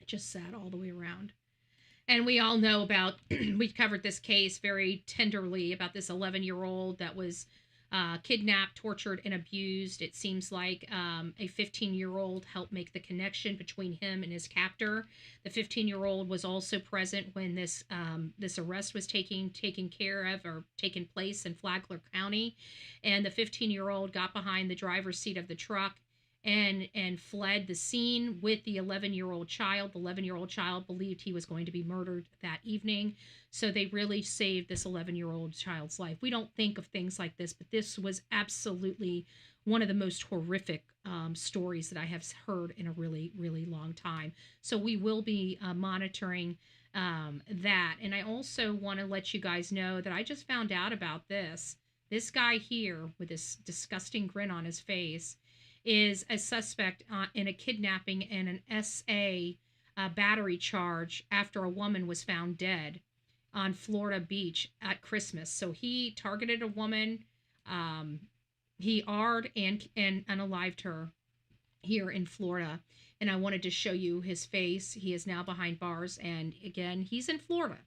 Just sad all the way around. And we all know about, we've covered this case very tenderly about this 11-year-old that was kidnapped, tortured, and abused. It seems like a 15-year-old helped make the connection between him and his captor. The 15-year-old was also present when this arrest was taken care of or taken place in Flagler County, and the 15-year-old got behind the driver's seat of the truck and fled the scene with the 11-year-old child. The 11-year-old child believed he was going to be murdered that evening, so they really saved this 11-year-old child's life. We don't think of things like this, but this was absolutely one of the most horrific stories that I have heard in a really, really long time. So we will be monitoring that. And I also want to let you guys know that I just found out about this. This guy here with this disgusting grin on his face is a suspect in a kidnapping and an SA battery charge after a woman was found dead on Florida Beach at Christmas. So he targeted a woman, he AR'd and unalived her here in Florida. And I wanted to show you his face. He is now behind bars, and again, he's in Florida.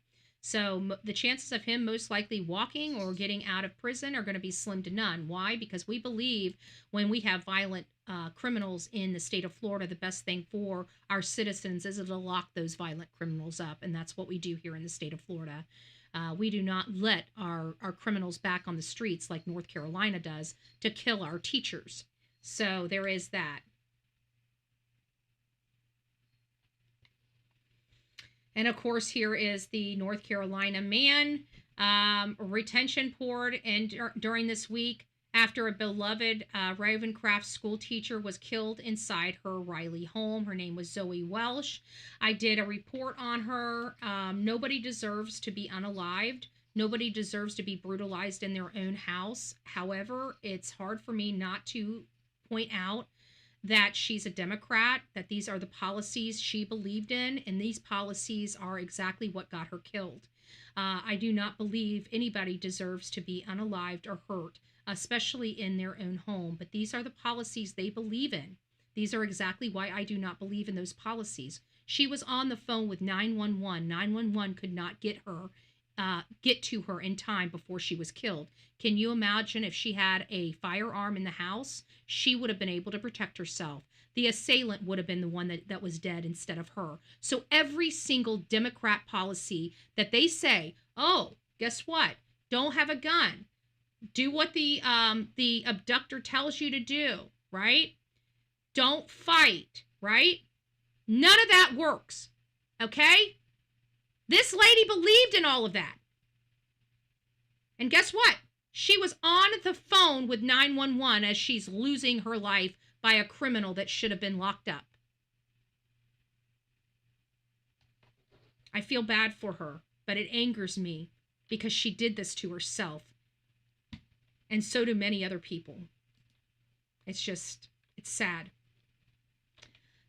So the chances of him most likely walking or getting out of prison are going to be slim to none. Why? Because we believe when we have violent criminals in the state of Florida, the best thing for our citizens is to lock those violent criminals up. And that's what we do here in the state of Florida. We do not let our criminals back on the streets like North Carolina does to kill our teachers. So there is that. And of course, here is the North Carolina man retention poured and during this week after a beloved Ravencraft school teacher was killed inside her Riley home. Her name was Zoe Welsh. I did a report on her. Nobody deserves to be unalived. Nobody deserves to be brutalized in their own house. However, it's hard for me not to point out that she's a Democrat, that these are the policies she believed in, and these policies are exactly what got her killed. I do not believe anybody deserves to be unalived or hurt, especially in their own home, but these are the policies they believe in. These are exactly why I do not believe in those policies. She was on the phone with 911. 911 could not get to her in time before she was killed. Can you imagine if she had a firearm in the house? She would have been able to protect herself. The assailant would have been the one that was dead instead of her. So every single Democrat policy that they say, oh, guess what? Don't have a gun. Do what the abductor tells you to do, right? Don't fight, right? None of that works, okay? This lady believed in all of that. And guess what? She was on the phone with 911 as she's losing her life by a criminal that should have been locked up. I feel bad for her, but it angers me because she did this to herself. And so do many other people. It's sad.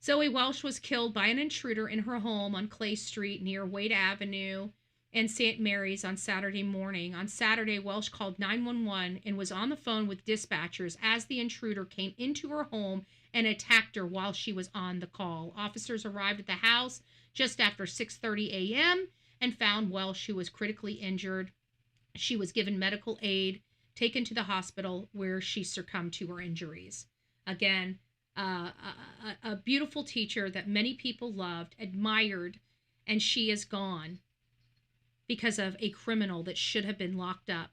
Zoe Welsh was killed by an intruder in her home on Clay Street near Wade Avenue and St. Mary's on Saturday morning. On Saturday, Welsh called 911 and was on the phone with dispatchers as the intruder came into her home and attacked her while she was on the call. Officers arrived at the house just after 6:30 a.m. and found Welsh, who was critically injured. She was given medical aid, taken to the hospital where she succumbed to her injuries. Again, a beautiful teacher that many people loved, admired, and she is gone because of a criminal that should have been locked up,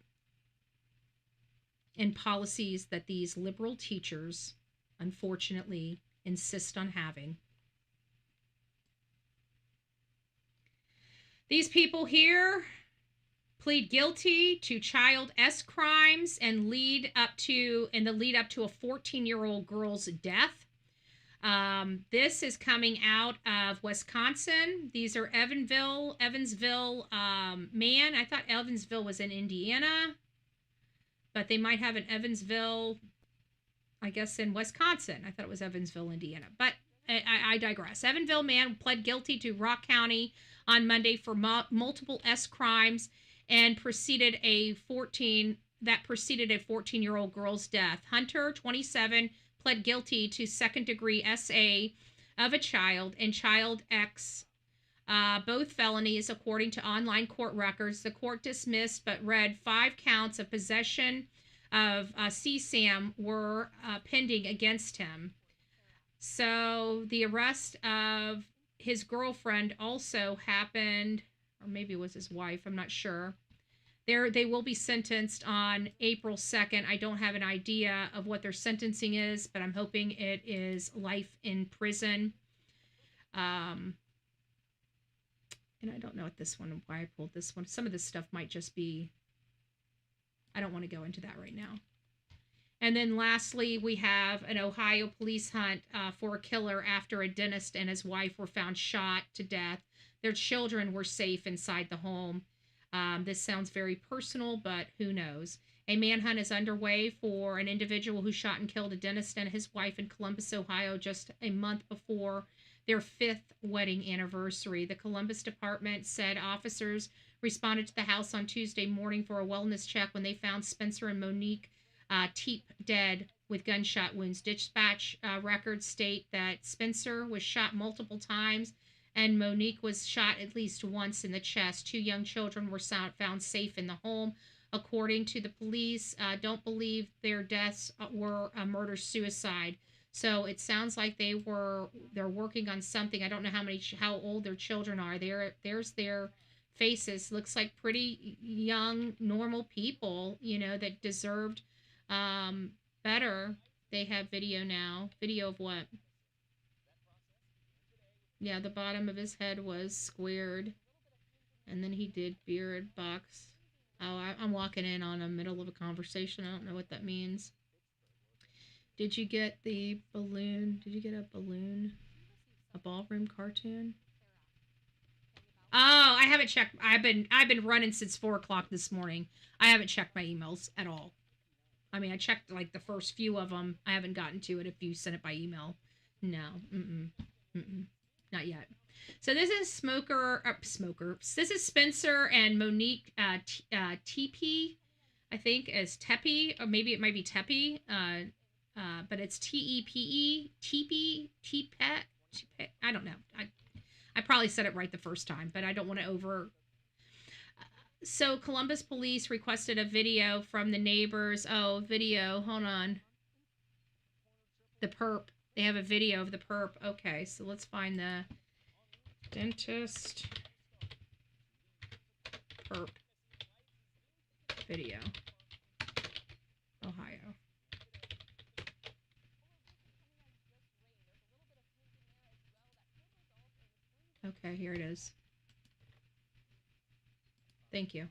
and policies that these liberal teachers, unfortunately, insist on having. These people here plead guilty to child S crimes and lead up to a 14-year-old girl's death. This is coming out of Wisconsin. These are Evansville, man. I thought Evansville was in Indiana, but they might have an Evansville, I guess, in Wisconsin. I thought it was Evansville, Indiana, but I digress. Evansville man pled guilty to Rock County on Monday for multiple S crimes and preceded a 14-year-old girl's death. Hunter, 27, pled guilty to second-degree SA of a child and child X both felonies, according to online court records. The court dismissed but read 5 counts of possession of CSAM were pending against him. So the arrest of his girlfriend also happened, or maybe it was his wife, I'm not sure. They will be sentenced on April 2nd. I don't have an idea of what their sentencing is, but I'm hoping it is life in prison. And I don't know why I pulled this one. Some of this stuff might just be, I don't want to go into that right now. And then lastly, we have an Ohio police hunt for a killer after a dentist and his wife were found shot to death. Their children were safe inside the home. This sounds very personal, but who knows? A manhunt is underway for an individual who shot and killed a dentist and his wife in Columbus, Ohio, just a month before their 5th wedding anniversary. The Columbus Department said officers responded to the house on Tuesday morning for a wellness check when they found Spencer and Monique Teep dead with gunshot wounds. Dispatch records state that Spencer was shot multiple times and Monique was shot at least once in the chest. 2 young children were found safe in the home. According to the police, don't believe their deaths were a murder-suicide. So it sounds like they're working on something. I don't know how old their children are. There's their faces. Looks like pretty young, normal people, that deserved better. They have video now. Video of what? Yeah, the bottom of his head was squared. And then he did beard box. Oh, I'm walking in on the middle of a conversation. I don't know what that means. Did you get the balloon? Did you get a balloon? A ballroom cartoon? Oh, I haven't checked. I've been running since 4:00 this morning. I haven't checked my emails at all. I mean, I checked like the first few of them. I haven't gotten to it if you sent it by email. No. Not yet. So this is Smoker. This is Spencer and Monique TP, I think, as Tepe, or maybe it might be Tepe. But it's Tepe, Tepe. I don't know. I probably said it right the first time, but I don't want to over. So Columbus police requested a video from the neighbors. Oh, video. Hold on. The perp. They have a video of the perp. Okay, so let's find the dentist perp video. Ohio. Okay, here it is. Thank you.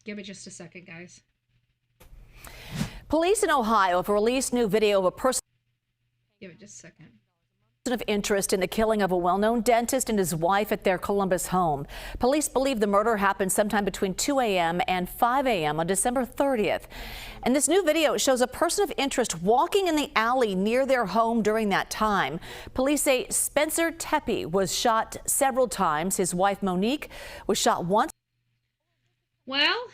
Give it just a second, guys. Police in Ohio have released new video of a person. Give it just a second. Of interest in the killing of a well-known dentist and his wife at their Columbus home. Police believe the murder happened sometime between 2 a.m. and 5 a.m. on December 30th. And this new video shows a person of interest walking in the alley near their home during that time. Police say Spencer Tepe was shot several times. His wife Monique was shot once. Well,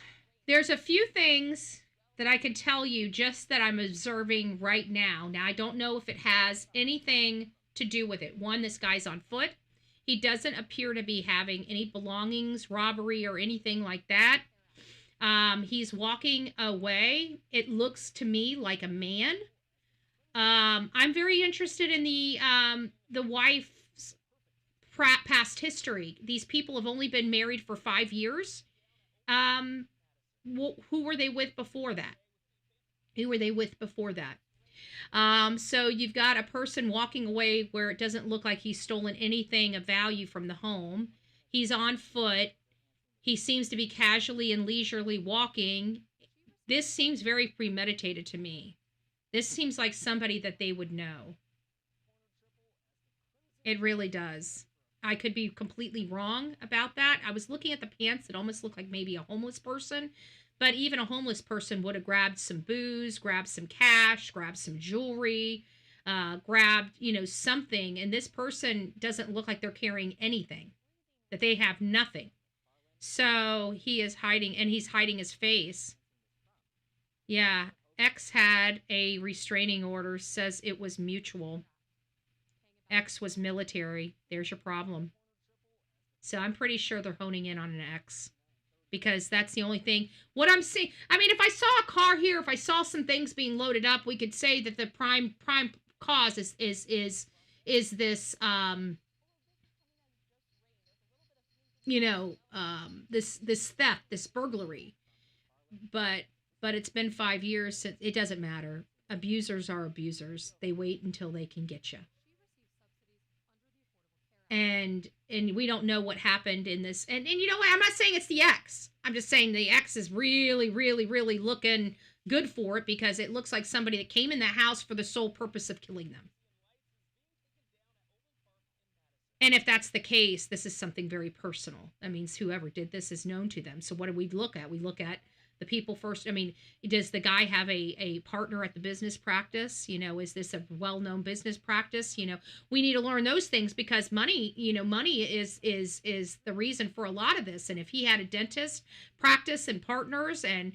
there's a few things that I can tell you just that I'm observing right now. Now, I don't know if it has anything to do with it. One, this guy's on foot. He doesn't appear to be having any belongings, robbery, or anything like that. He's walking away. It looks to me like a man. I'm very interested in the wife's past history. These people have only been married for 5 years. Who were they with before that? So you've got a person walking away where it doesn't look like he's stolen anything of value from the home. He's on foot. He seems to be casually and leisurely walking. This seems very premeditated to me. This seems like somebody that they would know. It really does. I could be completely wrong about that. I was looking at the pants. It almost looked like maybe a homeless person. But even a homeless person would have grabbed some booze, grabbed some cash, grabbed some jewelry, grabbed, something. And this person doesn't look like they're carrying anything, that they have nothing. So he is hiding, and he's hiding his face. Yeah. X had a restraining order, says it was mutual. X was military. There's your problem. So I'm pretty sure they're honing in on an X, because that's the only thing. What I'm seeing, I mean, if I saw a car here, if I saw some things being loaded up, we could say that the prime cause is this this theft, this burglary. But it's been 5 years since. It doesn't matter. Abusers are abusers. They wait until they can get you. And we don't know what happened in this. And you know what? I'm not saying it's the X. I'm just saying the X is really, really, really looking good for it, because it looks like somebody that came in the house for the sole purpose of killing them. And if that's the case, this is something very personal. That means whoever did this is known to them. So what do we look at? We look at the people first. I mean, does the guy have a partner at the business practice? Is this a well-known business practice? We need to learn those things, because money is the reason for a lot of this. And if he had a dentist practice and partners, and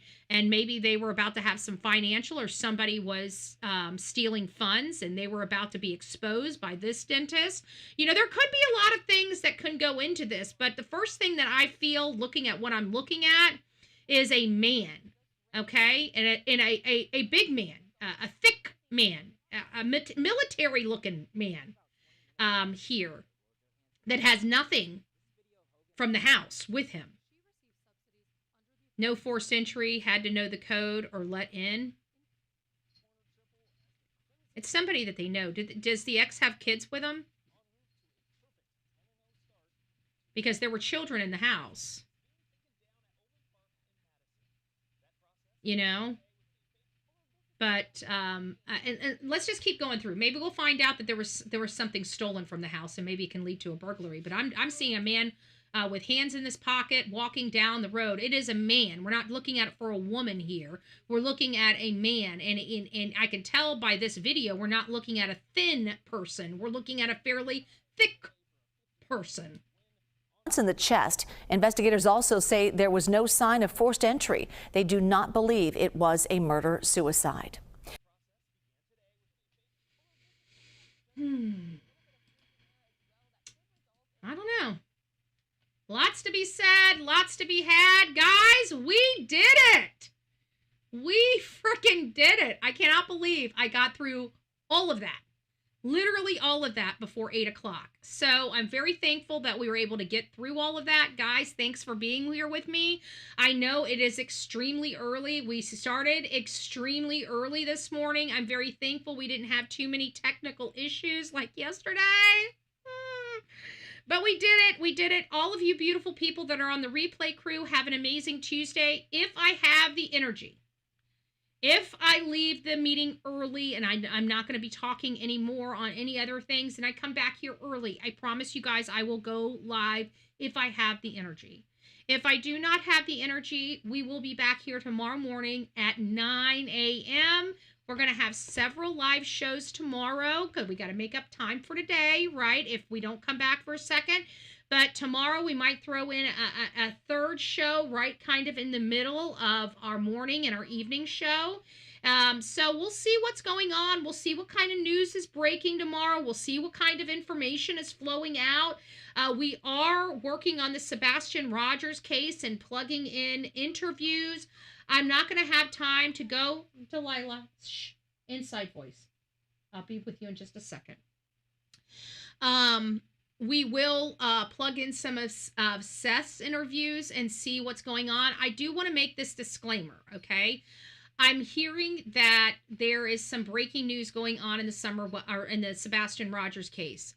maybe they were about to have some financial, or somebody was stealing funds and they were about to be exposed by this dentist, there could be a lot of things that could go into this. But the first thing that I feel, looking at what I'm looking at, is a man, okay? And a big man, a thick man, a military-looking man here that has nothing from the house with him. No forced entry, had to know the code or let in. It's somebody that they know. Does the ex have kids with him? Because there were children in the house. But and let's just keep going through. Maybe we'll find out that there was something stolen from the house, and maybe it can lead to a burglary. But I'm seeing a man with hands in his pocket walking down the road. It is a man. We're not looking at it for a woman here. We're looking at a man, and I can tell by this video, we're not looking at a thin person. We're looking at a fairly thick person. In the chest. Investigators also say there was no sign of forced entry. They do not believe it was a murder-suicide. I don't know. Lots to be said, lots to be had. Guys, we did it. We freaking did it. I cannot believe I got through all of that. Literally all of that before 8 o'clock. So I'm very thankful that we were able to get through all of that. Guys, thanks for being here with me. I know it is extremely early. We started extremely early this morning. I'm very thankful we didn't have too many technical issues like yesterday. But we did it. We did it. All of you beautiful people that are on the replay crew, have an amazing Tuesday. If I have the energy, if I leave the meeting early and I'm not going to be talking anymore on any other things, and I come back here early, I promise you guys I will go live if I have the energy. If I do not have the energy, we will be back here tomorrow morning at 9 a.m. We're going to have several live shows tomorrow because we got to make up time for today, right? If we don't come back for a second. But tomorrow we might throw in a third show, right, kind of in the middle of our morning and our evening show. So we'll see what's going on. We'll see what kind of news is breaking tomorrow. We'll see what kind of information is flowing out. We are working on the Sebastian Rogers case and plugging in interviews. I'm not going to have time to go, Delilah, shh, inside voice. I'll be with you in just a second. We will plug in some of Seth's interviews and see what's going on. I do want to make this disclaimer, okay? I'm hearing that there is some breaking news going on in the summer, or in the Sebastian Rogers case.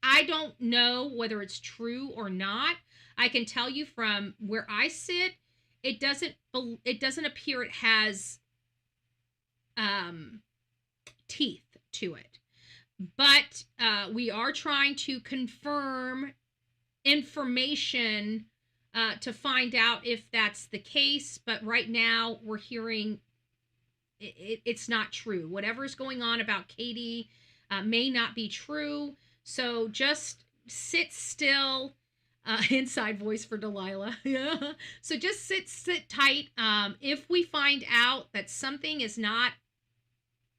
I don't know whether it's true or not. I can tell you from where I sit, it doesn't appear it has teeth to it. But we are trying to confirm information to find out if that's the case. But right now we're hearing it's not true. Whatever's going on about Katie may not be true. So just sit still. inside voice for Delilah. Yeah. So just sit tight. If we find out that something is not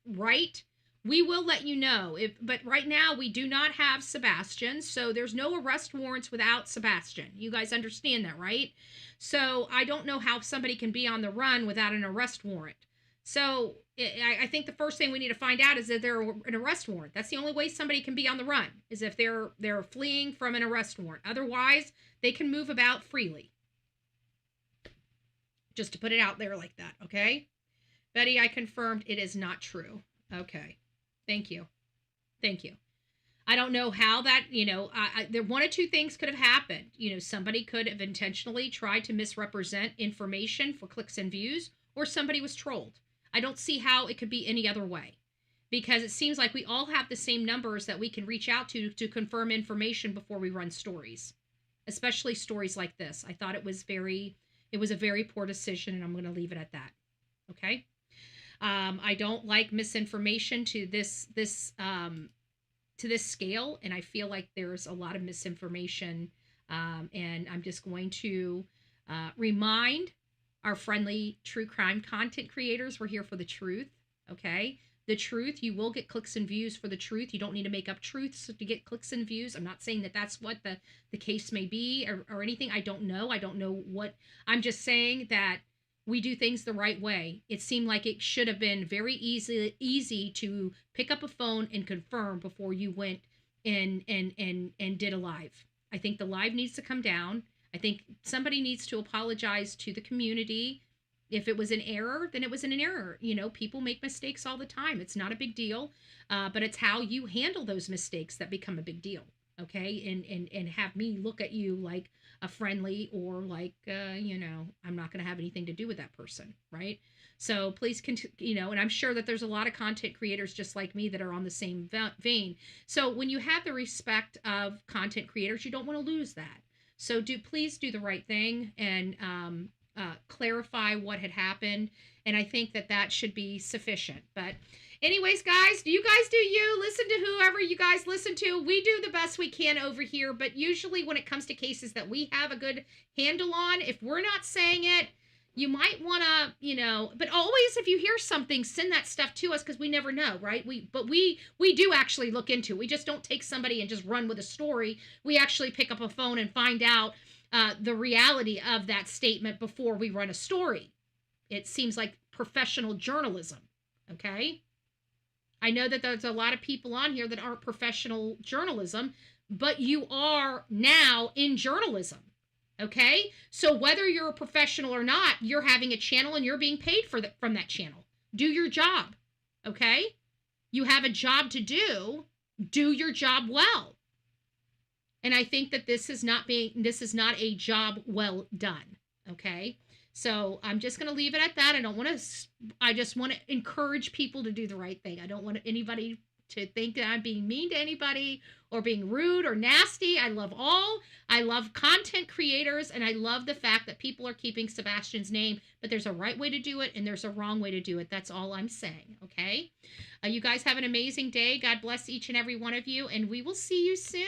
right, we will let you know. But right now we do not have Sebastian, so there's no arrest warrants without Sebastian. You guys understand that, right? So I don't know how somebody can be on the run without an arrest warrant. So I think the first thing we need to find out is that they're an arrest warrant. That's the only way somebody can be on the run, is if they're fleeing from an arrest warrant. Otherwise, they can move about freely. Just to put it out there like that, okay? Betty, I confirmed it is not true. Okay. Thank you. Thank you. I don't know how that, there one of two things could have happened. Somebody could have intentionally tried to misrepresent information for clicks and views, or somebody was trolled. I don't see how it could be any other way, because it seems like we all have the same numbers that we can reach out to confirm information before we run stories, especially stories like this. I thought it was a very poor decision, and I'm going to leave it at that. Okay. I don't like misinformation to this scale, and I feel like there's a lot of misinformation, and I'm just going to remind our friendly true crime content creators, we're here for the truth, okay? The truth. You will get clicks and views for the truth. You don't need to make up truths to get clicks and views. I'm not saying that that's what the case may be or anything. I don't know what. I'm just saying that we do things the right way. It seemed like it should have been very easy to pick up a phone and confirm before you went and did a live. I think the live needs to come down. I think somebody needs to apologize to the community. If it was an error, then it was an error. People make mistakes all the time. It's not a big deal, but it's how you handle those mistakes that become a big deal. Okay, and have me look at you like a friendly or like I'm not going to have anything to do with that person, right? So please and I'm sure that there's a lot of content creators just like me that are on the same vein. So when you have the respect of content creators, you don't want to lose that. So please do the right thing and clarify what had happened, and I think that should be sufficient. But anyways, guys, you listen to whoever you guys listen to. We do the best we can over here, but usually when it comes to cases that we have a good handle on, if we're not saying it, you might want to, but always if you hear something, send that stuff to us, because we never know, right? We do actually look into it. We just don't take somebody and just run with a story. We actually pick up a phone and find out the reality of that statement before we run a story. It seems like professional journalism, okay? I know that there's a lot of people on here that aren't professional journalism, but you are now in journalism, okay? So whether you're a professional or not, you're having a channel and you're being paid from that channel. Do your job, okay? You have a job to do. Do your job well. And I think that this is not a job well done, okay? So I'm just going to leave it at that. I just want to encourage people to do the right thing. I don't want anybody to think that I'm being mean to anybody or being rude or nasty. I love content creators, and I love the fact that people are keeping Sebastian's name, but there's a right way to do it and there's a wrong way to do it. That's all I'm saying, okay? You guys have an amazing day. God bless each and every one of you, and we will see you soon.